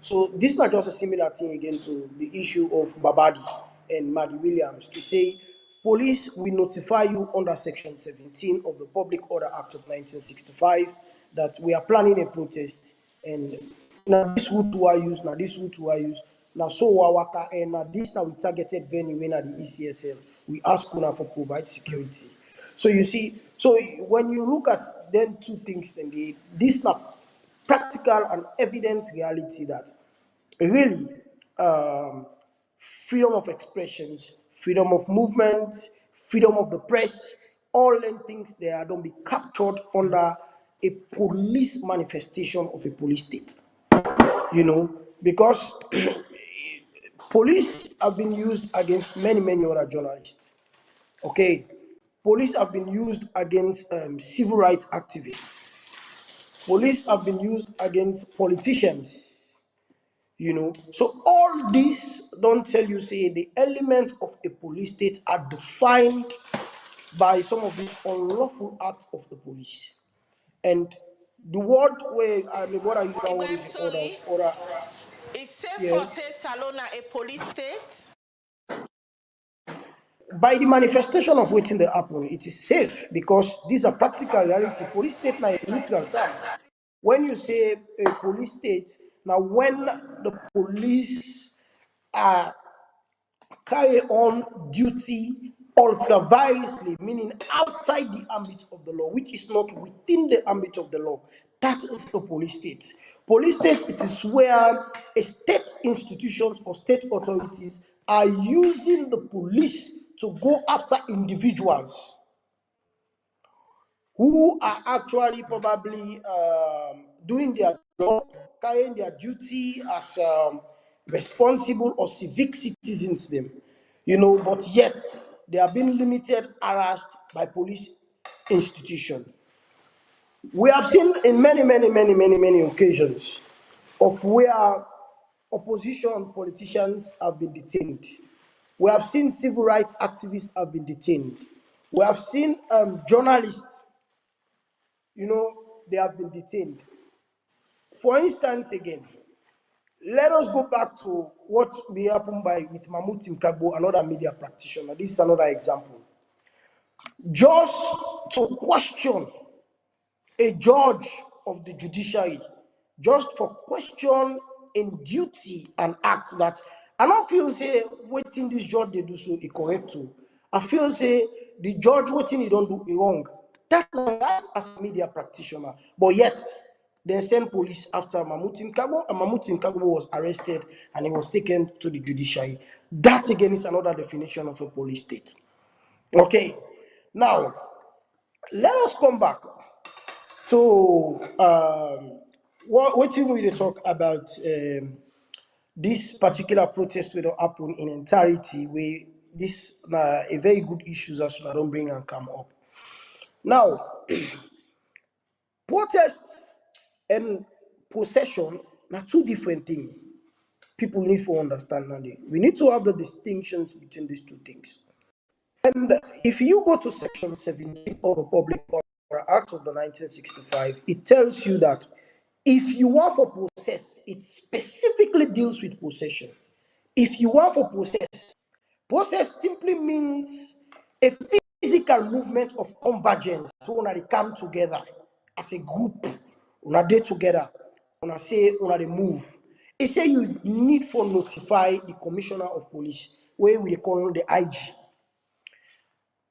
So this is not just a similar thing again to the issue of Babadi and Maddie Williams to say police will notify you under Section 17 of the Public Order Act of 1965 that we are planning a protest and now this route to use, now this route to use, now so waka and now this now we targeted venue when at the ECSL. We ask Kuna for provide security. So you see, so when you look at them two things, then this now practical and evident reality that really freedom of expressions, freedom of movement, freedom of the press, all them things they are don't be captured under a police manifestation of a police state. You know, because police have been used against many other journalists. Okay, police have been used against civil rights activists. Police have been used against politicians. You know, so all this don't tell you say the elements of a police state are defined by some of these unlawful acts of the police. And the word where I mean what I use that word is order. Is safe for Yes. say Salona a police state? By the manifestation of waiting the happen, it is safe because these are practical reality. Police state now a literal term. When you say a police state, now when the police are carry on duty ultra-virusly, meaning outside the ambit of the law, which is not within the ambit of the law. That is a police state. Police state, it is where a state institutions or state authorities are using the police to go after individuals who are actually probably doing their job, carrying their duty as responsible or civic citizens them, you know, but yet they are being limited, harassed by police institution. We have seen in many occasions of where opposition politicians have been detained. We have seen civil rights activists have been detained. We have seen journalists, you know, they have been detained. For instance, again, let us go back to what we happened with Mahmoud Tinkabo, another media practitioner. This is another example. Just to question a judge of the judiciary, just for question in duty and act that I don't feel say waiting this judge they do so is correct too. I feel say the judge waiting he don't do it wrong. That's right as a media practitioner. But yet they send police after Mahmoud Tinkabo, and Mahmoud Tinkabo was arrested and he was taken to the judiciary. That again is another definition of a police state. Okay, now let us come back to what we talk about this particular protest will happen in entirety. Where this a very good issues as I don't bring and come up. Now, protests and possession are two different things. People need to understand now. We need to have the distinctions between these two things. And if you go to Section 17 of the Public Order Act of the 1965, it tells you that if you want for possess, it specifically deals with possession. If you want for possess simply means a physical movement of convergence. So when they come together as a group, when they together, when I say when they move, it say you need for notify the commissioner of police, where we call the IG.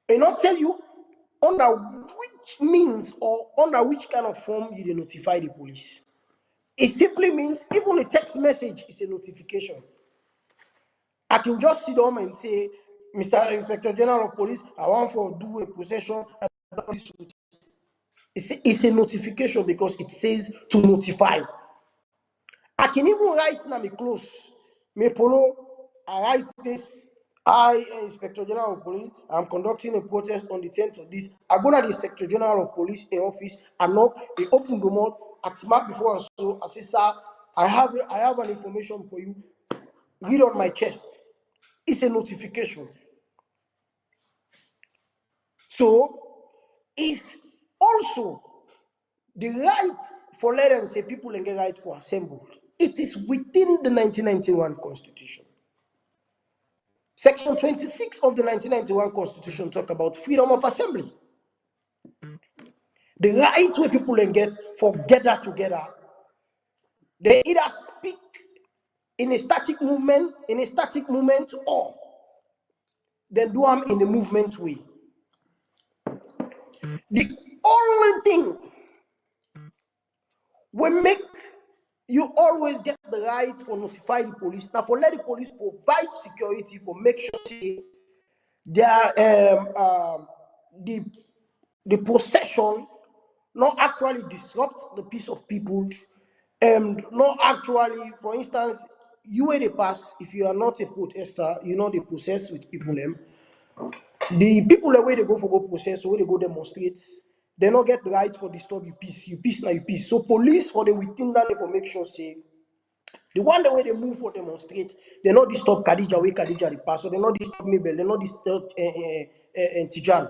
And not tell you under which means or under which kind of form you notify the police. It simply means even a text message is a notification. I can just sit down and say, Mr. Inspector General of Police, I want to do a possession. It's a notification because it says to notify. I can even write in my clothes, me polo, I write this, I, Inspector General of Police, I'm conducting a protest on the 10th of this. I go to the Inspector General of Police in office and knock, they open the mouth, at mark before us. So I say, sir, I have an information for you. Read on my chest. It's a notification. So, if also the right for let us say people and get right for assembled, it is within the 1991 Constitution. Section 26 of the 1991 Constitution talk about freedom of assembly. The right where people can get for gather together. They either speak in a static movement, or then do them in a movement way. The only thing will make you always get the right for notify the police. Now for let the police provide security for make sure their the possession not actually disrupt the peace of people, and not actually, for instance, you where they pass, if you are not a protester, you know they possess with people them. The people the way they go for go process, or they go demonstrate, they not get the right for disturb your peace. Your peace now your peace. So police for the within that for make sure say the one the way they move for demonstrate, they not disturb Khadija way Khadija the pass, so they not disturb Mabel, they not disturb Tejan.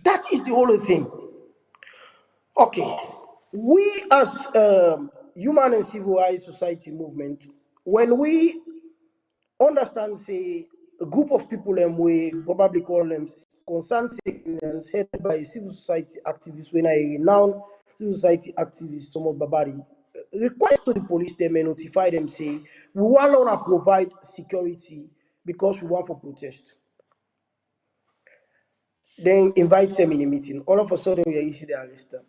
That is the only thing. Okay, we as human and civil rights society movement, when we understand, say, a group of people, we probably call them concerned citizens headed by civil society activists, when I renowned civil society activist Tomo Babari, request to the police, they may notify them, say, we want to provide security because we want for protest. Then invite them in a meeting. All of a sudden, we are easy to arrest them.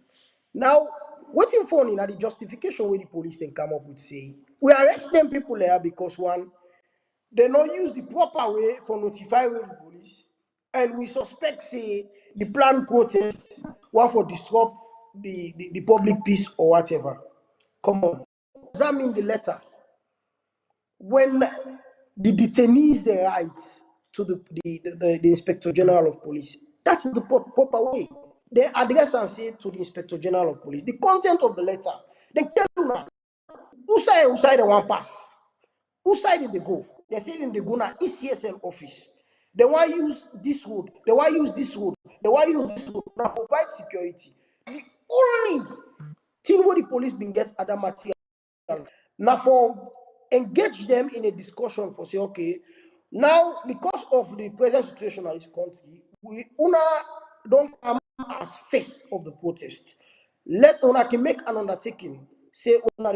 Now, waiting for the justification where the police then come up with, say, we arrest them people there because one, they not use the proper way for notifying the police, and we suspect, say, the planned protest want for disrupt the public peace or whatever. Come on, examine the letter. When the detainees the right to the Inspector General of Police, that's the proper way. They address and say to the Inspector General of Police the content of the letter. They tell you now who side they want pass, who side did they go. They say they go now ECSL office. They want use this road. They want use this road. They want use this road. Now provide security. The only thing where the police been get other material now for engage them in a discussion for say, okay, now because of the present situation of this country, we don't come as face of the protest. Let una can make an undertaking. Say una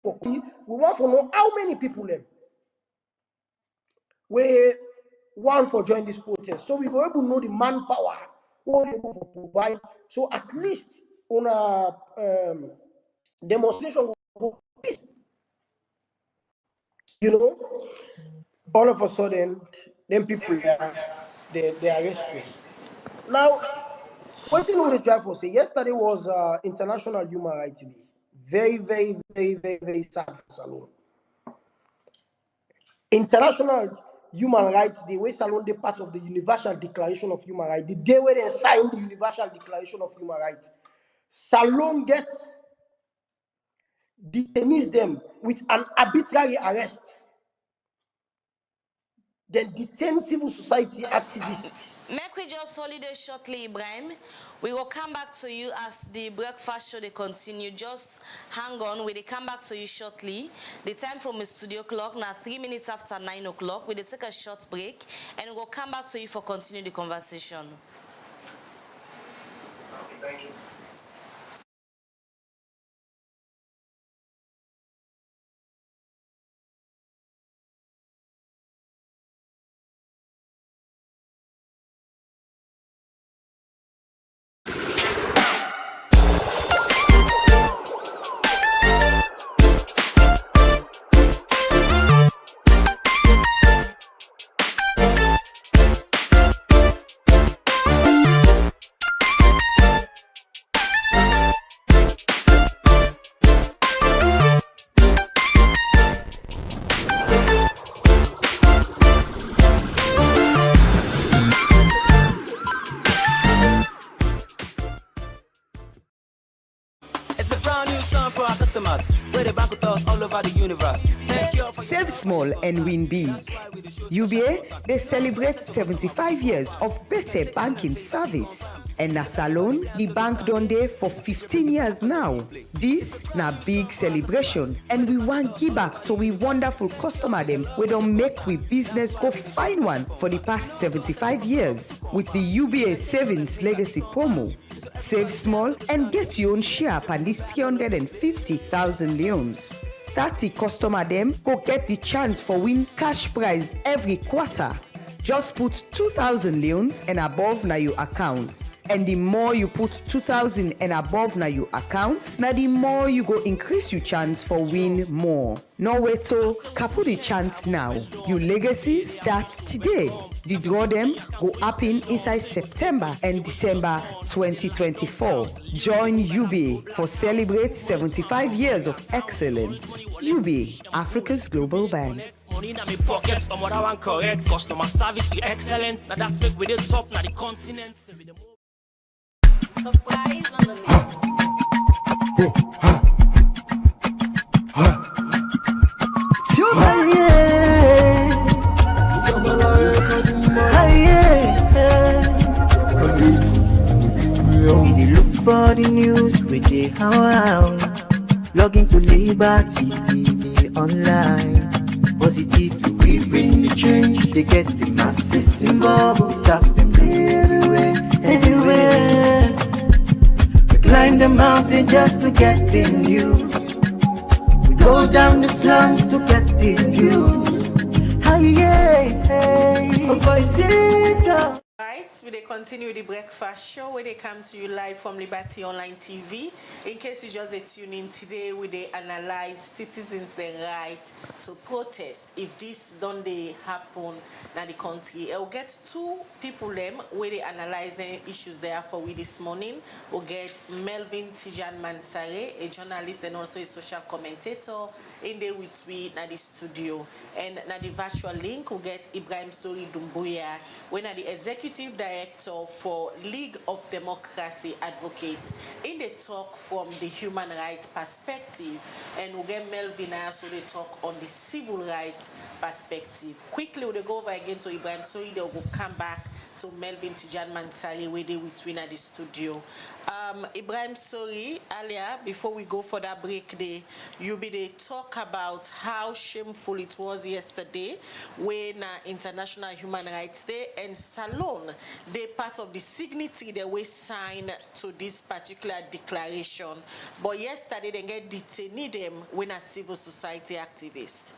we want to know how many people them we want for join this protest. So we go able to know the manpower what they go for provide. So at least una demonstration will be, you know, all of a sudden, them people they arrest me. Now, one thing we try for say yesterday was International Human Rights Day. Very, very, very, very, very sad for Salon. International Human Rights Day, where Salon they part of the Universal Declaration of Human Rights. The day where they signed the Universal Declaration of Human Rights, Salon gets detains them with an arbitrary arrest. Then detain civil society activists. Make we just holiday shortly, Ibrahim. We will come back to you as the breakfast show they continue. Just hang on, we will come back to you shortly. The time from the studio clock now 3 minutes after 9 o'clock. We will take a short break and we will come back to you for continue the conversation. Okay, thank you. stars. Where the bank with us all over the universe. Thank you. Save small and win big. UBA, they celebrate 75 years of better banking service. And na Salone, the bank done there for 15 years now. This na big celebration, and we want give back to we wonderful customer them. We don't make we business go find one for the past 75 years with the UBA Savings Legacy promo. Save small and get your own share upon this 350,000 leons. 30 customer them go get the chance for win cash prize every quarter. Just put 2,000 leons and above na your account. And the more you put 2,000 and above na your account, na the more you go increase your chance for win more. No wait to kapu the chance now. Your legacy starts today. The draw them go happen inside September and December 2024. Join UBA for celebrate 75 years of excellence. UBA, Africa's global bank. Money in my pockets, I'm what I want correct. Customer service with excellence. Now that's make with the top, now the continent. Surprise on the mix. We look for the news with the around. Log into Liberty TV online. Positively we bring the change. They get the masses involved. Staffs them everywhere, everywhere. We climb the mountain just to get the news. We go down the slums to get the views. Hi, yeah, voices come. Right, we they continue the breakfast show where they come to you live from Liberty Online TV. In case you just tune in today, we they analyze citizens' their right to protest. If this don't they happen in the country, I'll get two people them where they analyze the issues there for we this morning. We'll get Melvin Tejan Mansaray, a journalist and also a social commentator, in there with we in the studio. And na the virtual link, we'll get Ibrahim Sorie Dumbuya, when the executive director for League of Democracy Advocates in the talk from the human rights perspective, and we'll get Melvin so they talk on the civil rights perspective. Quickly we'll go over again to Ibrahim Sorie, they will come back to Melvin Tejan Mansaray where they between at the studio. Ibrahim Sorie, earlier before we go for that break day, they talk about how shameful it was yesterday when International Human Rights Day and Salone, they part of the signatory they were signed to this particular declaration. But yesterday they get detained them when a civil society activist.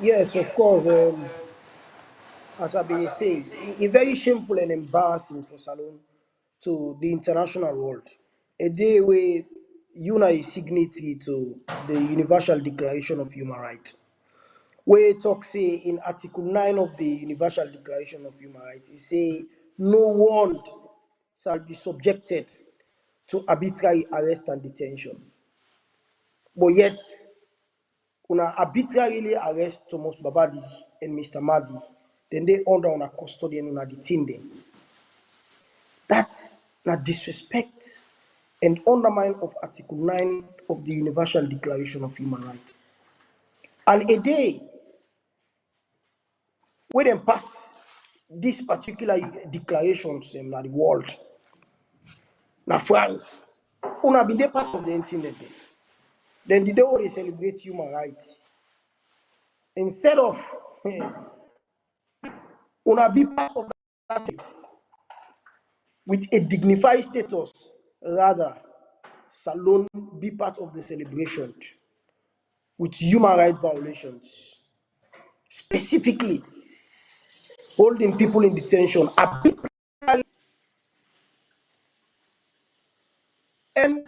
Yes, of course. As I've been saying, it's very shameful and embarrassing for Salone to the international world. A day where UNA is signatory to the Universal Declaration of Human Rights. Where it talks say in Article 9 of the Universal Declaration of Human Rights, it say no one shall be subjected to arbitrary arrest and detention. But yet, una arbitrarily arrest Thomas Babadi and Mr. Madi, then they under una custody and una detain them. That's not disrespect and undermine of Article 9 of the Universal Declaration of Human Rights. And a day when they pass these particular declarations in the world, now France, una been there part of the internet. Then the day where they celebrate human rights, instead of una be part of that with a dignified status, rather Salone be part of the celebration with human rights violations, specifically holding people in detention arbitrarily. And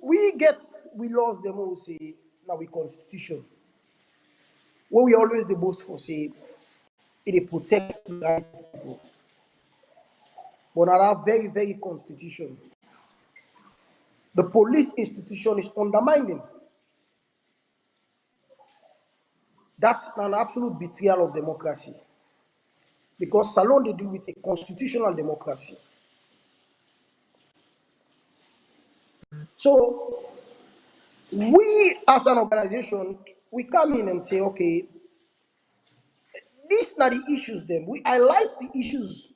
we lost them all say now we constitution. What we always the most for say it protects the rights of people. But now our very, very constitution, the police institution is undermining. That's an absolute betrayal of democracy. Because Salone they deal with a constitutional democracy. So we as an organization, we come in and say, okay, these are the issues then. We highlight the issues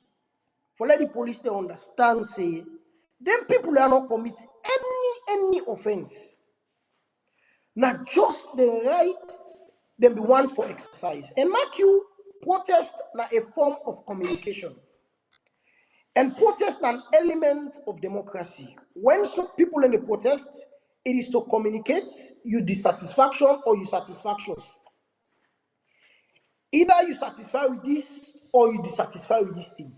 for let the police they understand, say, them people are not commit any offense. Not just the right, them be one for exercise. And mark you, protest na a form of communication. And protest an element of democracy. When some people in the protest, it is to communicate your dissatisfaction or your satisfaction. Either you satisfy with this or you dissatisfied with this thing.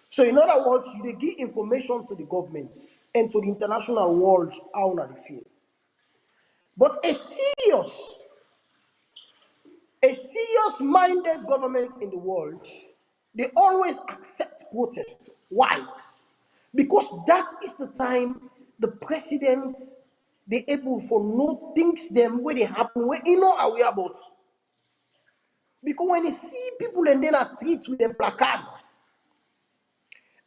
So in other words, you give information to the government and to the international world how they feel. But a serious-minded government in the world, they always accept protest. Why? Because that is the time the president they able for know things them where they happen, where you know aware about. Because when you see people and then are treat with them placards,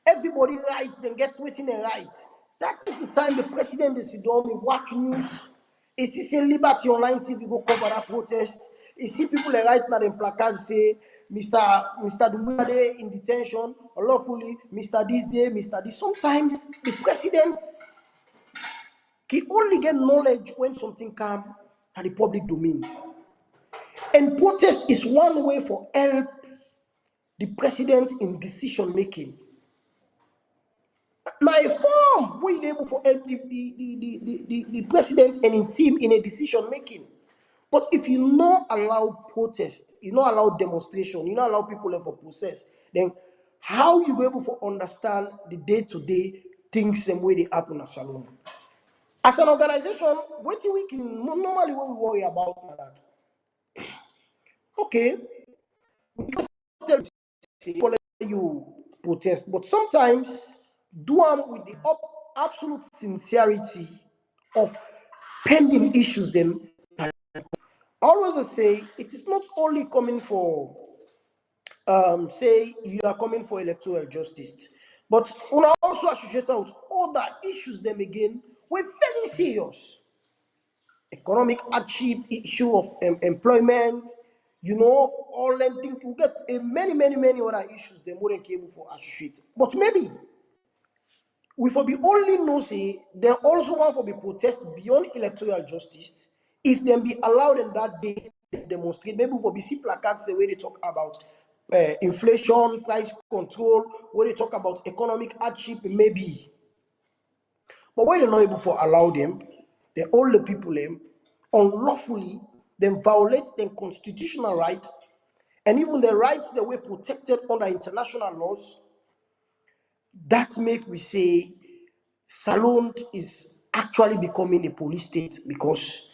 everybody writes, then gets waiting and writes. That is the time the president is doing work news. Is he saying Liberty Online TV go cover that protest? You see people write now in placards say Mr. Dumbuya Day in detention, unlawfully, Mr. This day, Mr. This. Sometimes the president can only get knowledge when something comes at the public domain. And protest is one way for help the president in decision making. Now, a form we able for help the president and his team in a decision making. But if you not allow protest, you not allow demonstration, you not allow people for process, then how you go able to understand the day-to-day things the way they happen at Salon? As an organization, what we can normally what we worry about that. Okay, we can tell you protest, but sometimes do them with the absolute sincerity of pending issues. Them always I say it is not only coming for say you are coming for electoral justice, but una also associated with other issues them again we're very serious. Economic hardship, issue of employment, all them things. We get many other issues they more than able for associate. But maybe we for be only know say they also want to be protest beyond electoral justice. If them be allowed in that day demonstrate, maybe for be see placards the way they talk about inflation, price control, where they talk about economic hardship, maybe. But when they're not able to allow them, they all the people them unlawfully, then violate their constitutional rights and even the rights that were protected under international laws. That make we say Salon is actually becoming a police state because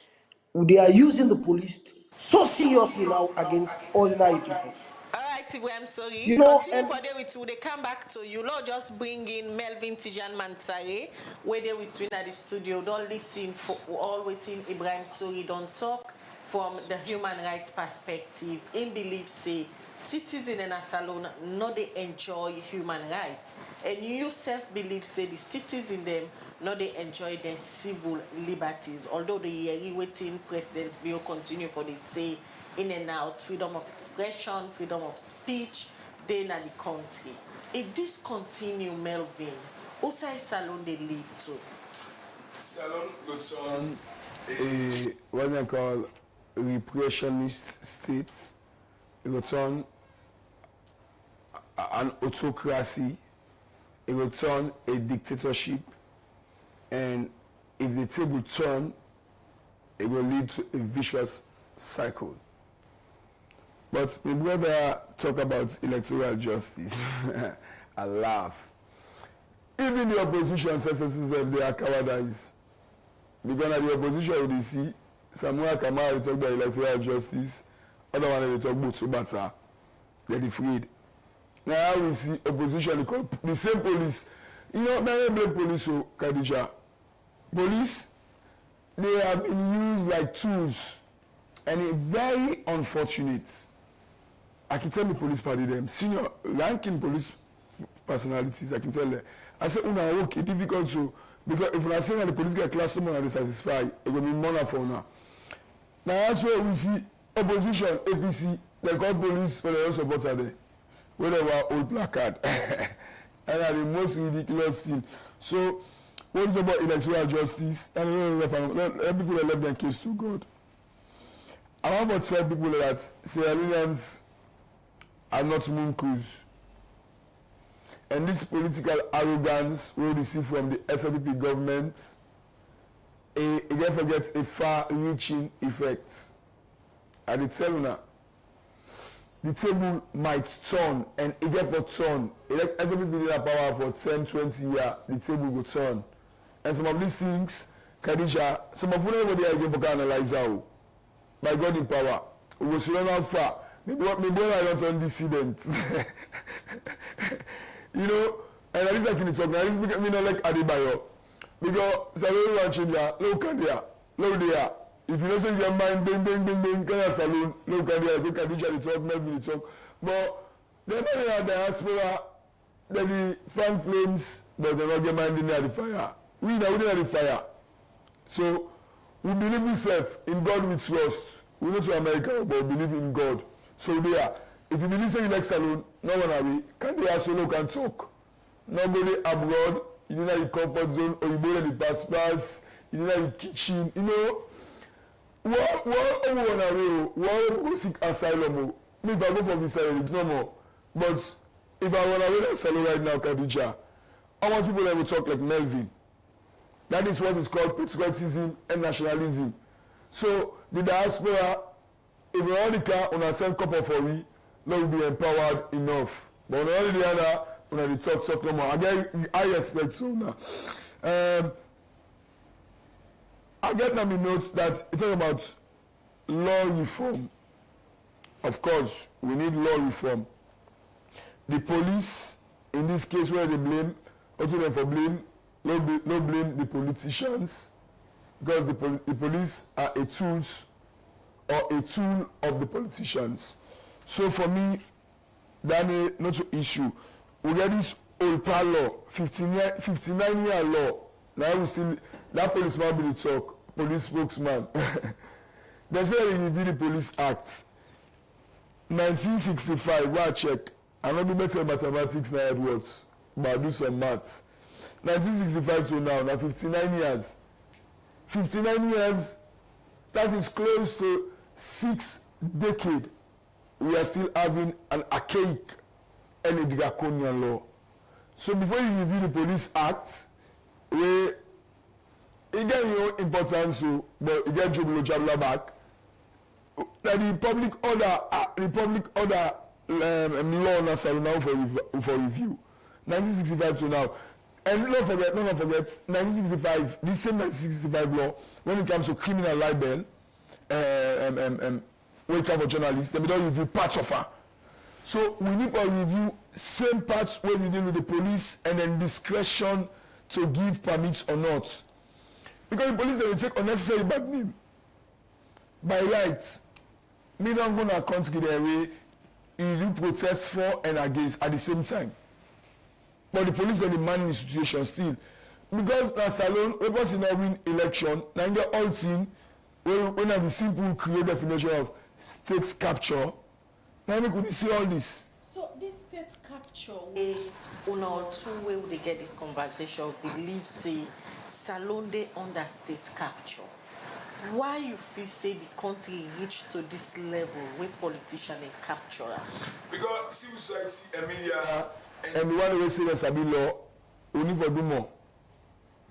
they are using the police so seriously now against ordinary people. All right, Ibrahim Sorie. Continue for day with you. They come back to you. Lord, just bring in Melvin Tejan Mansaray, where they with you at the studio. Don't listen for all waiting. Ibrahim Sorie don't talk from the human rights perspective. In belief, say citizens in a salon not they enjoy human rights, and you yourself believe say the citizens them not they enjoy their civil liberties. Although the year waiting presidents will continue for they say in and out, freedom of expression, freedom of speech, they in the country. If this continue, Melvin, also Salon they lead to? Salon goes on what they call repressionist state. It goes on an autocracy. It goes on a dictatorship. And if the table turn, it will lead to a vicious cycle. But my brother talk about electoral justice. I laugh. Even the opposition says they are cowardice. Because the opposition will see Samuel Kamara talk about electoral justice, other one they talk about Subata. They're afraid. Now we see opposition, the same police. Now they blame police, so Khadija. Police, they have been used like tools. And it's very unfortunate. I can tell the police party them, senior ranking police personalities, I can tell them. I say, okay, difficult to Because if we are saying that the political class someone are dissatisfied, it will be more for now. Now that's where we see opposition, APC, they call police for their own supporters there. Where they were old placard. And are the most ridiculous thing. So, what is about electoral justice? And people that left their case to God. I want to tell people that Sierra Leoneans are not monkeys. And this political arrogance we receive from the SLPP government, it gets a far-reaching effect. And I tell you now, the table might turn, and it get for turn. SLPP in power for 10, 20 years, the table will turn. And some of these things, Khadija, some of them are again for analyze how. By God in power, we will see how far. Maybe I don't turn dissident. You know, and at least I can talk. Now, this because me not like Adebayo. Because salon one change there, look at there, look there. If you don't say your mind, bang, bang, bang, bang, can salon, look at there, look at the talk, Melvin the talk. But they're not in the diaspora, they're the fan flames, but they're not get mind in the fire. We now in the fire. So we believe in God we trust. We not to America, but we believe in God. So there. If you believe you like salon, no one away. Can they also look and talk? Nobody abroad, you know the comfort zone, or you go to the pass, you know the kitchen, you know. What seek asylum? Me if I go for visa, it's no more. But if I want to wear a salon right now, Khadija, how much people ever talk like Melvin? That is what is called patriotism and nationalism. So the diaspora, if we only can, on a send couple for we, not be empowered enough. But on the other, on the talk no more. Again, I expect so now. I get now me notes that it's talking about law reform. Of course, we need law reform. The police, in this case where they blame, what do them for blame? No blame the politicians, because the police are a tool of the politicians. So for me, that is not an issue. We get this old law, 59-year law. Now we still, that policeman be the talk, police spokesman. They say they review the Police Act. 1965, go check. I don't do better mathematics now, Edwards, but I do some maths. 1965 to now 59 years. 59 years, that is close to 6 decades. We are still having an archaic and a draconian law. So before you review the Police Act, it get your importance, but it get jabla back. That the public order law now for review. 1965 to now. And don't forget, 1965, this same 1965 law, when it comes to criminal libel, when it comes to journalists, they don't review parts of her. So we need to review same parts when we deal with the police and then discretion to give permits or not. Because the police will take unnecessary bad name. By rights, me not going to consider their way you do protest for and against at the same time. But the police are the managing the situation still. Because na salon, we person now win election, now get all thing, when have the simple clear definition of state capture, now we could see all this. So this state capture, one or two way they get this conversation, believe say salon they under state capture. Why you feel say the country reached to this level where politicians they capture? Because civil society, Emilia, and the one who say there's a law, we need for do more.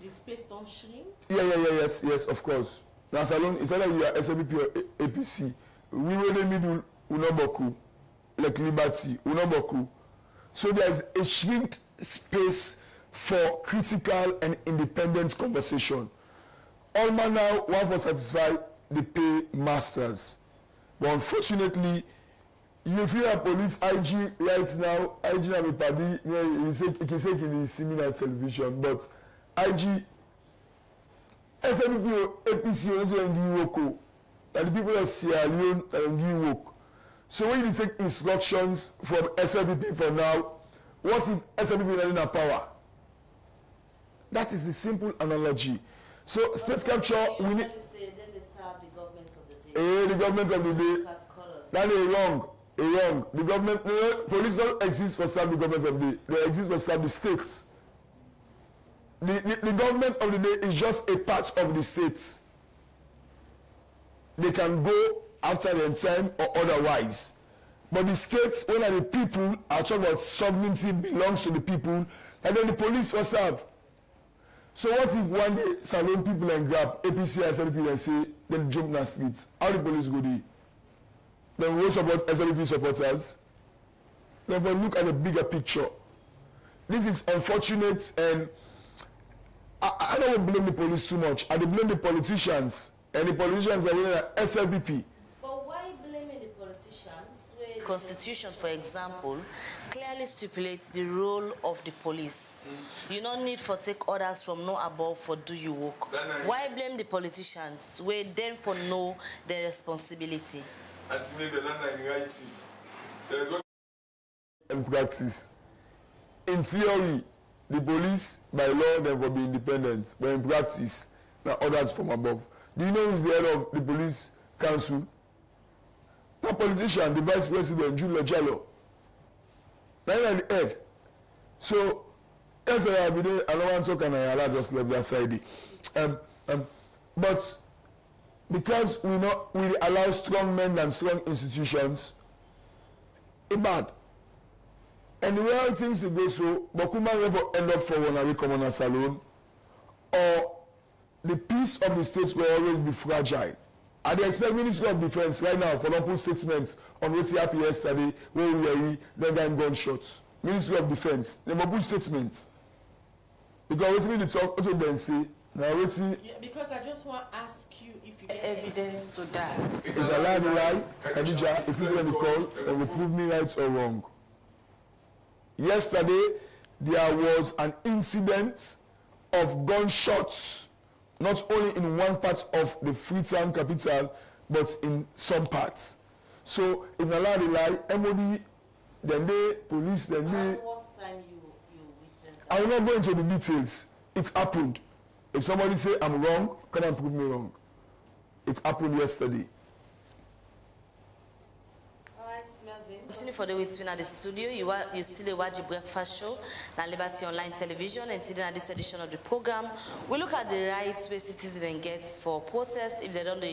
The space don't shrink? Yes, of course. Now salon, it's either you are SLPP or APC. We were in the middle, unoboku, like liberty, unoboku. So there's a shrink space for critical and independent conversation. All man now want to satisfy the pay masters. But unfortunately, you feel a police IG right now, IG na me padi, he can say in the similar television, but IG, SLPP or APC also in the that the people of Sierra Leone are in work. So when you take instructions from SLPP for now, what if SLPP is not in power? That is the simple analogy. So state capture, we need. Then they serve the government of the day. The government of the day. That is wrong. Wrong. The government, police don't exist for serve the government of the day. They exist for serve the states. The government of the day is just a part of the state. They can go after their time or otherwise. But the states, when the people are talking about sovereignty belongs to the people, and then the police will serve. So what if one day Salone people and grab APC and SLP and say, then jump in the streets? How the police go there? Then we will support SLP supporters. Then we'll look at the bigger picture. This is unfortunate, and I don't blame the police too much. I blame the politicians, and the politicians are winning at SLPP. But why blaming the politicians? Where the Constitution, for example, clearly stipulates the role of the police. You don't need for take orders from no above for do you work. Why blame the politicians where them for know their responsibility? In practice, in theory, the police by law they will be independent, but in practice, now orders from above. Do you know who's the head of the police council? That politician, the vice president, Julia Jallo. That's the head. So, yes, I have been there, I don't want to talk and I just left that side. But because we allow strong men and strong institutions, it's bad. And the way things to go so, but could man never end up for one we come on a salon, or the peace of the states will always be fragile. And they expect Ministry of Defense right now for not put statements on what happened yesterday, where we are then getting gunshots. Ministry of Defense, they must put statements. Because what we need to talk to them say, now waiting. Yeah, because I just want to ask you if you get evidence to that. If I lie, Khadija, if you let me call, then will prove me right or wrong. Yesterday, there was an incident of gunshots, not only in one part of the Freetown capital, but in some parts. So, if I lie, MOD, then they, police, then they. What time you witnessed that? I will not go into the details. It happened. If somebody say I'm wrong, can I prove me wrong? It happened yesterday. Continue for the week at the studio. You still watch the breakfast show on Liberty Online Television, and today in this edition of the program, we look at the rights where citizens get for protest. If they don't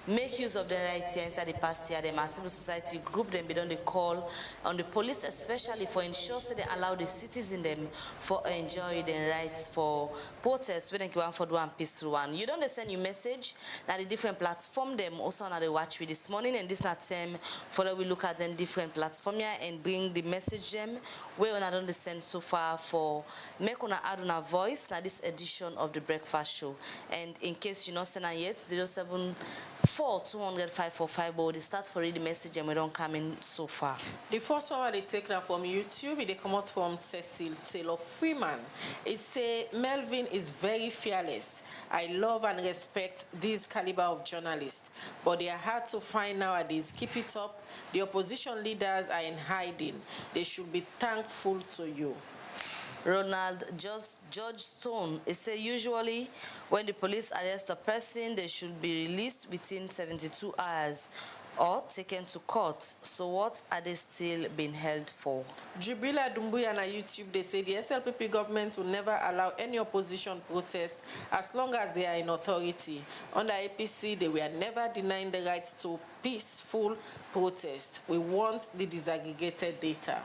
make use of their rights here inside the past year, them as civil society group them be done the call on the police, especially for ensure so they allow the citizens them for enjoy their rights for protest. We think you want for do one peaceful one. You don't send your message that the different platform them also on the watch with this morning, and this not time for that we look at them different platform here and bring the message them where I don't send so far for make una add una voice at this edition of the breakfast show. And in case you not send yet, 074-200-545, but it starts for read the message and we don't come in so far. The first one they take now from YouTube, they come out from Cecil Taylor Freeman. It say Melvin is very fearless. I love and respect this caliber of journalists, but they are hard to find nowadays. Keep it up. The opposition leaders are in hiding. They should be thankful to you. Ronald George Stone, it says usually when the police arrest a person, they should be released within 72 hours or taken to court. So what are they still being held for? Ibrahim Dumbuya on YouTube, they say the SLPP government will never allow any opposition protest as long as they are in authority. Under APC, they were never denying the right to peaceful protest. We want the disaggregated data.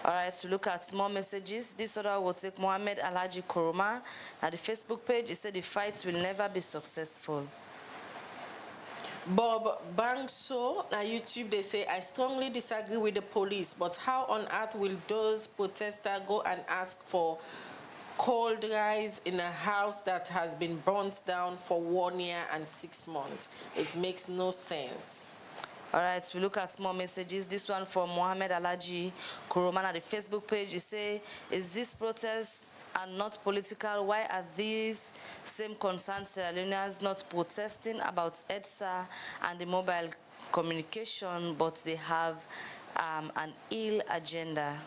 All right, to look at more messages. This order will take Mohammed Alhaji Koroma at the Facebook page. He said the fight will never be successful. Bob Bangso on YouTube, they say, I strongly disagree with the police, but how on earth will those protesters go and ask for cold rice in a house that has been burnt down for 1 year and 6 months? It makes no sense. All right, we look at more messages. This one from Mohammed Alhaji Kuroman at the Facebook page. You say, is this protest and not political? Why are these same concerned Sierra Leoneans not protesting about EDSA and the mobile communication, but they have an ill agenda?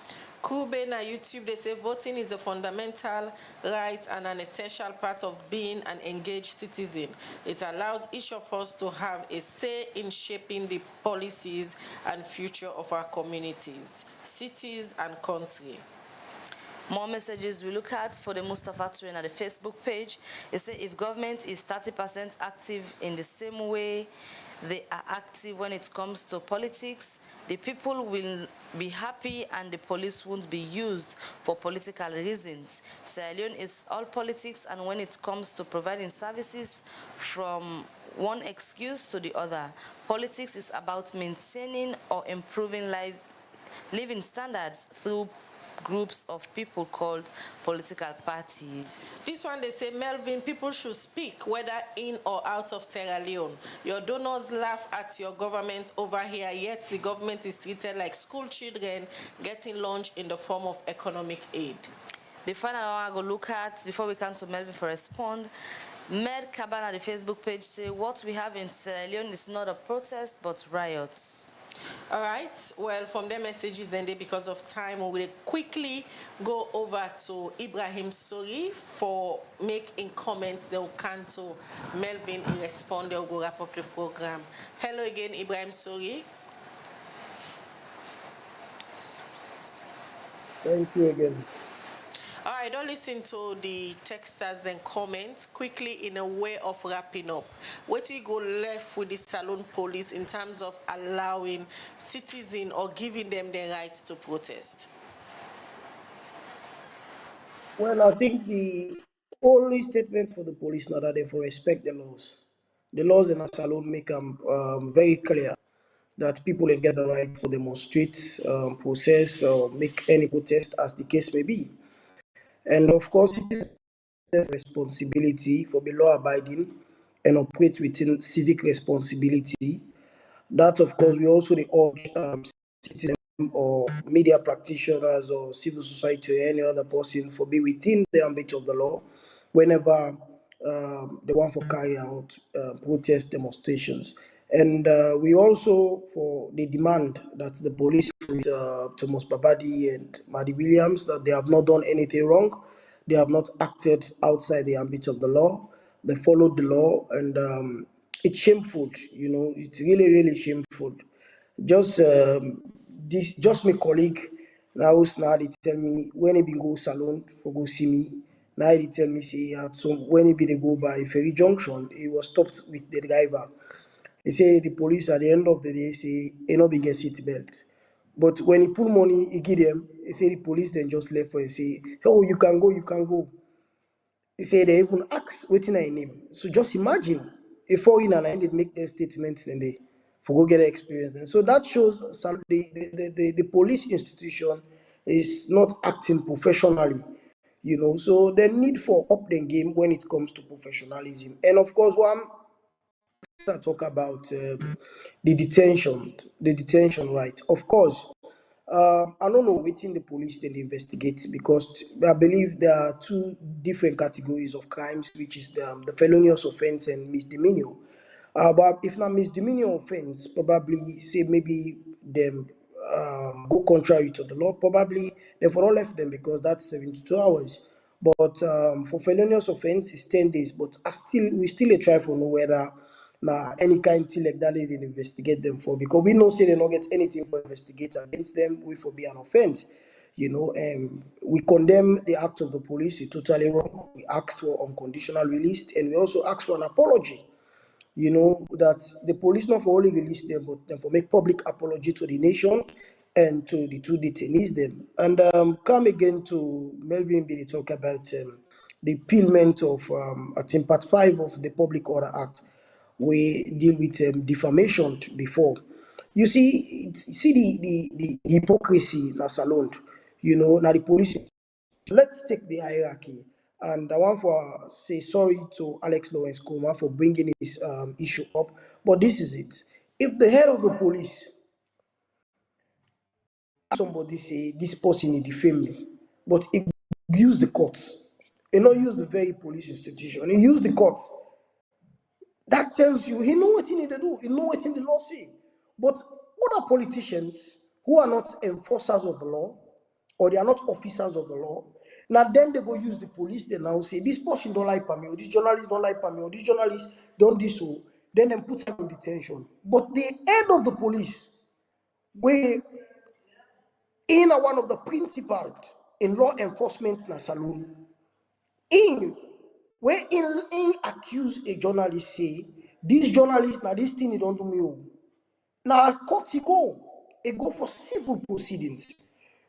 Kube na YouTube, they say voting is a fundamental right and an essential part of being an engaged citizen. It allows each of us to have a say in shaping the policies and future of our communities, cities, and country. More messages we look at for the Mustafa Train at the Facebook page. It says if government is 30% active in the same way they are active when it comes to politics, the people will be happy and the police won't be used for political reasons. Sierra Leone is all politics, and when it comes to providing services from one excuse to the other, politics is about maintaining or improving living standards through groups of people called political parties. This one, they say, Melvin, people should speak, whether in or out of Sierra Leone. Your donors laugh at your government over here, yet the government is treated like school children getting lunch in the form of economic aid. The final one I go look at, before we come to Melvin for respond, Med Kabana, the Facebook page, say what we have in Sierra Leone is not a protest, but riots. All right, well, from their messages, then because of time, we will quickly go over to Ibrahim Sorie for making comments. They'll come to Melvin and respond. They'll go wrap up the program. Hello again, Ibrahim Sorie. Thank you again. All right, don't listen to the texters and comments. Quickly, in a way of wrapping up, what you go left with the Saloon Police in terms of allowing citizens or giving them the right to protest? Well, I think the only statement for the police now that they for respect the laws. The laws in a Saloon make them very clear that people can get the right to demonstrate, process, or make any protest as the case may be. And of course, it is responsibility for the law abiding and operate within civic responsibility. That, of course, we also urge citizens or media practitioners or civil society or any other person for be within the ambit of the law whenever they want to carry out protest demonstrations. And we also, for the demand that the police, Thomas Babadi and Madi Williams, that they have not done anything wrong. They have not acted outside the ambit of the law. They followed the law, and it's shameful. You know, it's really, really shameful. Just just my colleague now they tell me when he be go salon for go see me. Now he tell me say he had some when he be they go by Ferry Junction, he was stopped with the driver. He say the police at the end of the day say he no be get seat belt. But when he pull money, he give them. He say the police then just left for him say, "Oh, you can go, you can go." He say they even ask waiting I name. So just imagine a foreigner and they make their statements and they for go get the experience. And so that shows some the police institution is not acting professionally. You know, so the need for up the game when it comes to professionalism. And of course, one I talk about the detention right. Of course, I don't know within the police they investigate because I believe there are two different categories of crimes, which is the felonious offense and misdemeanor. But if not misdemeanor offense, probably say maybe them go contrary to the law, probably they for all left them because that's 72 hours. But for felonious offense, it's 10 days. But we still try for know whether any kind thing like that they didn't investigate them for because we know say they don't get anything for investigate against them. We for be an offense. You know, we condemn the act of the police. It's totally wrong. We asked for unconditional release, and we also asked for an apology. You know, that the police not for only release them, but then for make public apology to the nation and to the two detainees them. And come again to Melvin Billy talk about the repealment of I think part 5 of the Public Order Act. We deal with defamation before. You see the hypocrisy that's alone. You know, now the police. Let's take the hierarchy. And I want to say sorry to Alex Lawrence Kuma for bringing this issue up. But this is it. If the head of the police, somebody say this person is defame me, but he use the courts, he not use the very police institution, he use the courts. That tells you he know what he need to do, he know what in the law say. But other politicians who are not enforcers of the law, or they are not officers of the law. Now then they go use the police, they now say, this person don't like me, or this journalist don't like me, or this journalist don't do so. Then they put them in detention. But the head of the police, where in one of the principals in law enforcement in a saloon, where in accuse a journalist, say, this journalist, now this thing he don't do me. Now court he go for civil proceedings.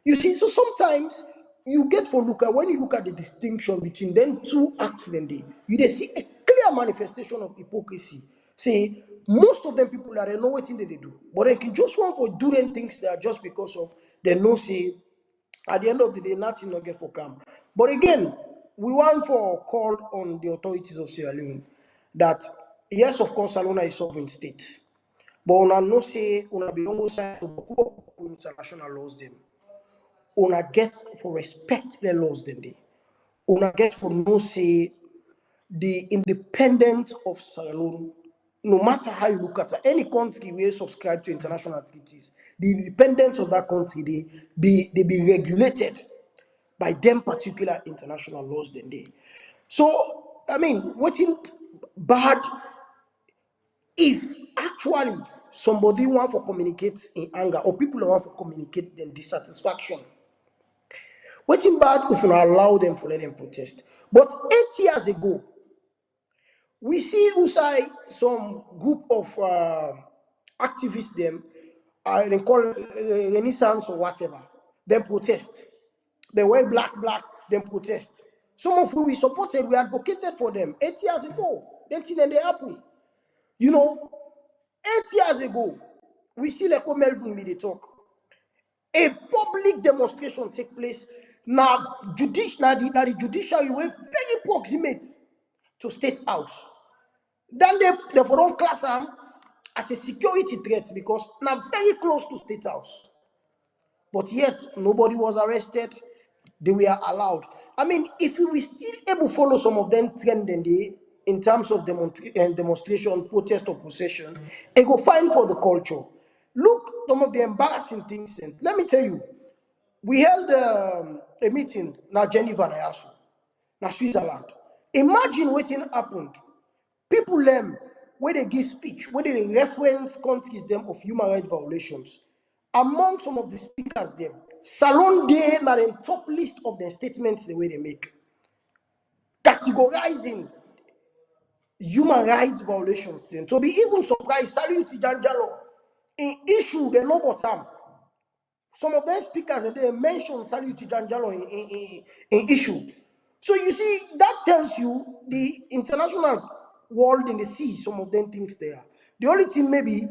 You see, so sometimes you get for look at when you look at the distinction between them two acts, then you see a clear manifestation of hypocrisy. See, most of them people that they know what thing they do, but they can just want for doing things that are just because of they know say at the end of the day nothing not get for come. But again, we want for call on the authorities of Sierra Leone that yes, of course, Salona is sovereign state, but una no say una be almost to international laws them. Una get for respect the laws then they. Una get for no say the independence of Sierra Leone, no matter how you look at it, any country where subscribe to international treaties, the independence of that country they be regulated by them particular international laws then they. So I mean, what isn't bad if actually somebody want to communicate in anger or people want to communicate their dissatisfaction? What's bad if we allow them to let them protest? But 8 years ago, we see Usai some group of activists them, they call Renaissance or whatever, them protest. They wear black, them protest. Some of who we supported, we advocated for them 8 years ago. Then they happen. You know, 8 years ago, we see like Melvin made a talk. A public demonstration take place. Now, the judiciary were very proximate to State House. Then they for don't class them as a security threat because now very close to State House. But yet nobody was arrested. They were allowed. I mean, if we were still able to follow some of them trend in terms of demonstration, protest, or procession, it go fine for the culture. Look, some of the embarrassing things. Let me tell you, we held a meeting now Geneva, now Switzerland. Imagine what happened. People where they give speech, where they reference countries them of human rights violations. Among some of the speakers them, Salon Day are in top list of the statements the way they make. Categorizing human rights violations then. To be even surprised, Sierra Leone in issue the no time. Some of them speakers they mention Sierra Leone in issue. So you see, that tells you the international world in the sea, some of them things there. The only thing maybe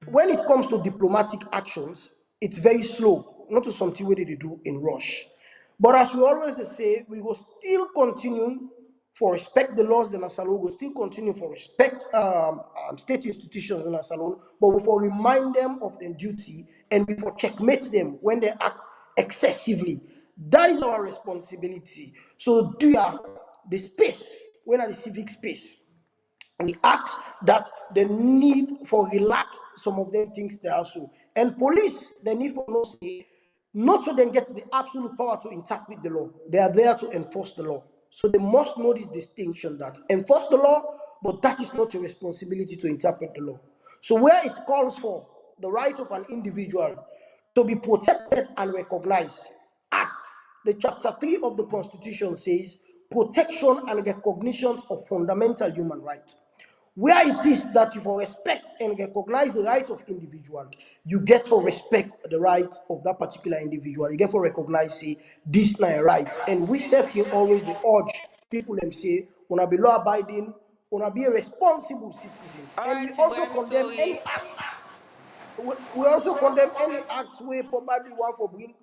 when it comes to diplomatic actions, it's very slow, not to something where they do in rush. But as we always say, we will still continue for respect the laws in Salon, we will still continue for respect state institutions in Salon, but we will remind them of their duty and we will checkmate them when they act excessively. That is our responsibility. So do the space, when are the civic space, we ask that the need for relax some of them things there also. And police, the need for no say, not to then get the absolute power to interpret the law. They are there to enforce the law. So they must know this distinction that enforce the law, but that is not your responsibility to interpret the law. So where it calls for the right of an individual to be protected and recognized, as the chapter 3 of the Constitution says, protection and recognition of fundamental human rights. Where it is that you for respect and recognize the right of individual, you get for respect the right of that particular individual. You get for recognize say this na right. And we certainly always the urge people them say, wanna be law abiding, wanna be a responsible citizen. And we also condemn any act. We also condemn any act where probably want for bring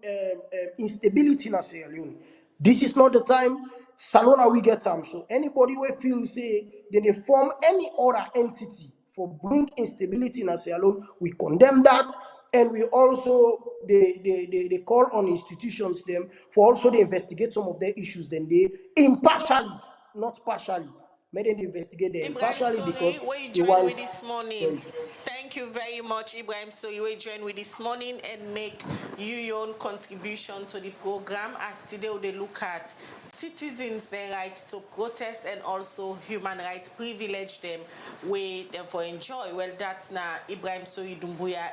instability in Sierra Leone. This is not the time. Salona we get them. So anybody who feels say they form any other entity for bring instability in Sierra Leone, we condemn that, and we also they call on institutions them for also they investigate some of their issues. Then they impartially, not partially, may they investigate them impartially because Sorie, they want this morning. Thank Thank you very much, Ibrahim Sorie, join with this morning and make your own contribution to the program. As today we look at citizens' their rights to protest and also human rights privilege them we therefore enjoy. Well, that's now Ibrahim Sorie Dumbuya,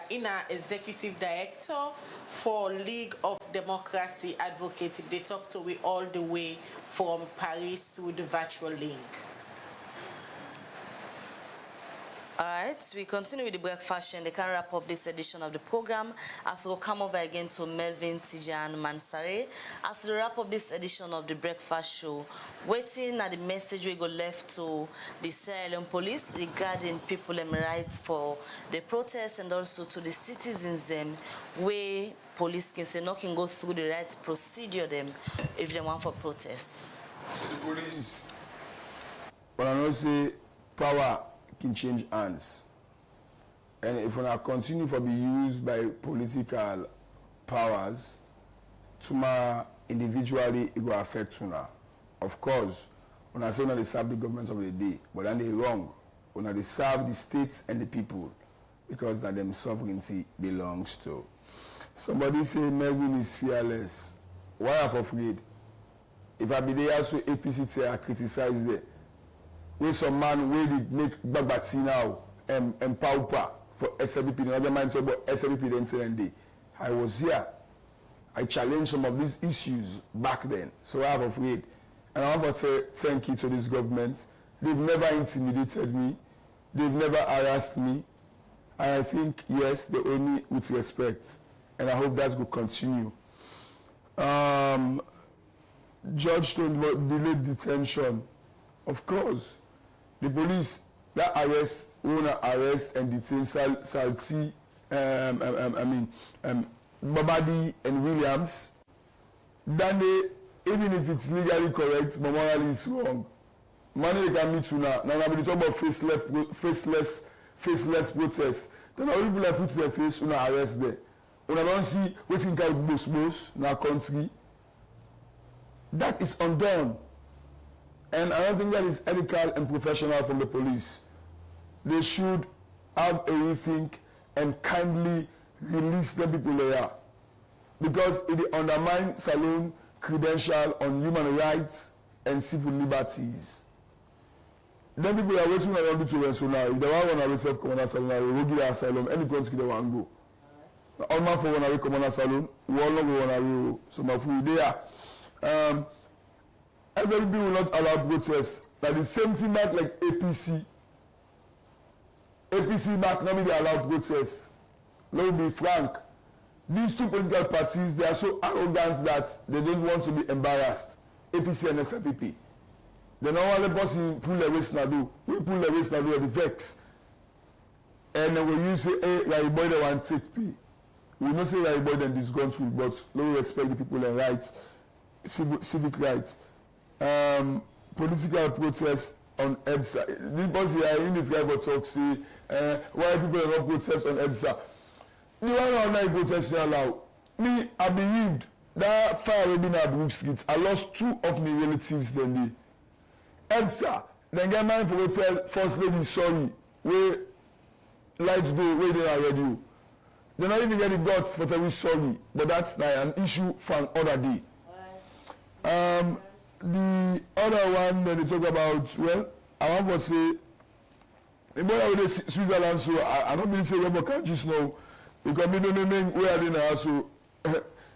Executive Director for League of Democracy Advocates. They talk to we all the way from Paris through the virtual link. All right, we continue with the breakfast and they can wrap up this edition of the program as we'll come over again to Melvin Tejan Mansaray as we wrap up this edition of the breakfast show, waiting at the message we go left to the Sierra Leone Police regarding people and rights for the protests and also to the citizens them where police can say no can go through the right procedure them if they want for protests. So the police, when I know say power can change hands, and if we not continue to be used by political powers to individually it will affect una. Of course, when I say when they serve the government of the day, but then they wrong. When they serve the states and the people, because that them sovereignty belongs to. Somebody say Melvin is fearless. Why am I afraid? If I be there, so APC say I criticize them. Where some man where they make Babati now and Paupa for SLBP, another man talk about SLBP the incident day. I was here. I challenged some of these issues back then. So I'm afraid. And I want to say thank you to this government. They've never intimidated me. They've never harassed me. And I think, yes, they owe me with respect. And I hope that will continue. Judge told about delayed detention. Of course. The police that arrest, wanna arrest and detain Salty, Babadi and Williams. Then they, even if it's legally correct, but morally it's wrong. Money they can meet to now. Now we talk about faceless protest. Then all people that put their face, wanna arrest them. When I don't see waiting kind of boss in our country, that is undone. And I don't think that is ethical and professional from the police. They should have a rethink and kindly release the people there. Because it undermines Salone credential on human rights and civil liberties. Then people are waiting around to rest now. If they want to receive Commander Salone, they will give their asylum. Any country they want to go. All man for one away Commander Salone, we all know we want to go. So my food there. SLB will not allow protests. That the same thing back like APC. APC back not be allowed protests. Let me be frank. These two political parties, they are so arrogant that they don't want to be embarrassed. APC and SLPP. They don't want the person pull their waist now do. We pull their waist now do at the vex. And then when you say, hey, Larry Boy, they want to take pay. We not say Larry Boy then disgruntled, but we respect the people and rights, civic rights. Political protests on EDSA. Because they are in the driver talk, say, why people are not protest on EDSA. The one online protest they allow. Me, I believed that fire already in Brook Street. I lost 2 of my relatives then day. EDSA, then get man for hotel, First Lady Sorie, where lights go, where they are radio. They not even get the guts for telling sorry, but that's like an issue for another day. The other one that they talk about, well, I want to say, about Switzerland, so I don't really say Rebel can't just know, because me don't know where they now, so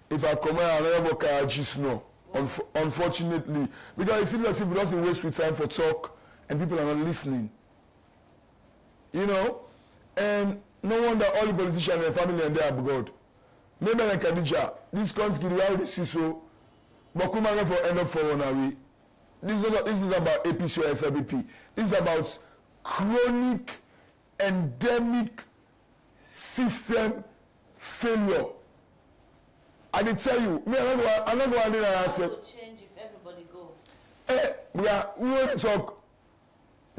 if I come here, I never can just know, unfortunately. Because it seems as if we don't waste time for talk, and people are not listening. You know? And no wonder all the politicians and family and they are God. Maybe like Khadija, this country, the way this is so, but come on for end up for one away. This is about APC or SLBP. This is about chronic, endemic system failure. I did tell you, me, I'm not going to answer. What would change if everybody go? We want to talk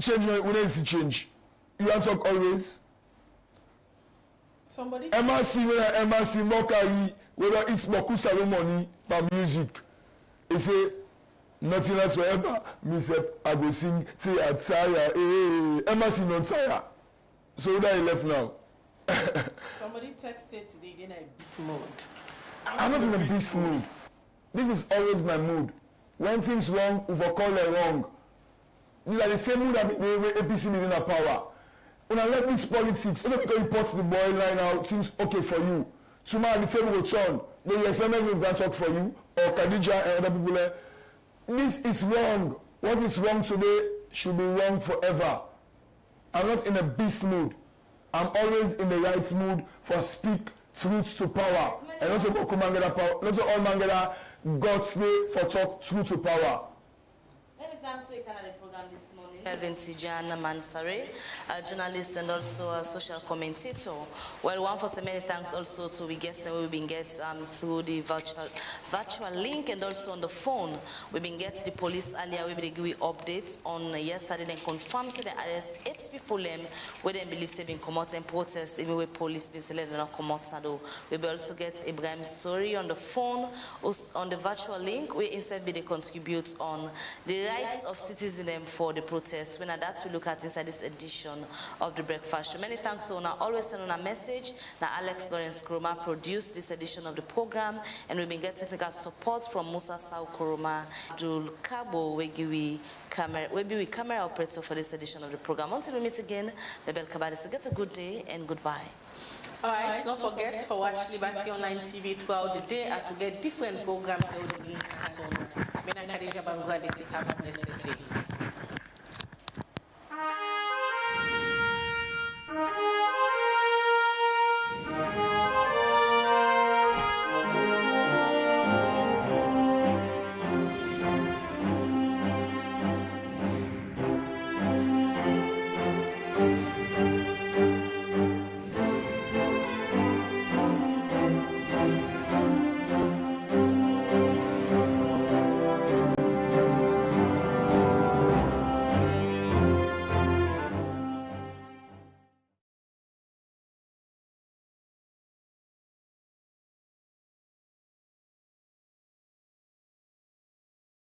change, we don't see change. You want to talk always? Somebody? MRC Mokari, whether it's Mokusa money for music. He say nothing else forever. Myself, I go sing, say I tire. MRC not tire. So that he left now. Somebody texted today, then I beast mode. I'm not in a beast mood. This is always my mood. When things wrong, we call it wrong. These are the same mood that the APC is in a power. When I let this politics, only because you put the boy line out, things okay for you. Tomorrow the table will turn. Then you expect me to talk for you, or Khadija and other people. This is wrong. What is wrong today should be wrong forever. I'm not in a beast mood. I'm always in the right mood for speak truth to power. And also for Kumangela power. Not all Mangela God's way for talk truth to power. Many thanks to the program this morning. Melvin Tejan Mansaray, a journalist and also a social commentator. Well, one for so many thanks also to we guests that we've been get through the virtual link and also on the phone. We've been get the police earlier. We give you updates on yesterday and confirms that they arrest 8 people where they believe they've been come out and protest even with police been selected and not come out. So we will also get Ibrahim Sorie on the phone on the virtual link. We instead be they contribute on the rights of citizens for the protest. When that we look at inside this edition of the Breakfast Show. Many thanks to Ona. Always send on a message. Now Alex Lawrence Kuroma produced this edition of the program, and we've been getting technical support from Musa Sau Kuroma, Abdul Kabo, we camera operator for this edition of the program. Until we meet again, Lebel Kabadi. So get a good day and goodbye. All right, don't forget to watch Liberty Online TV throughout the day as we get different programs that will be on. Have a blessed day.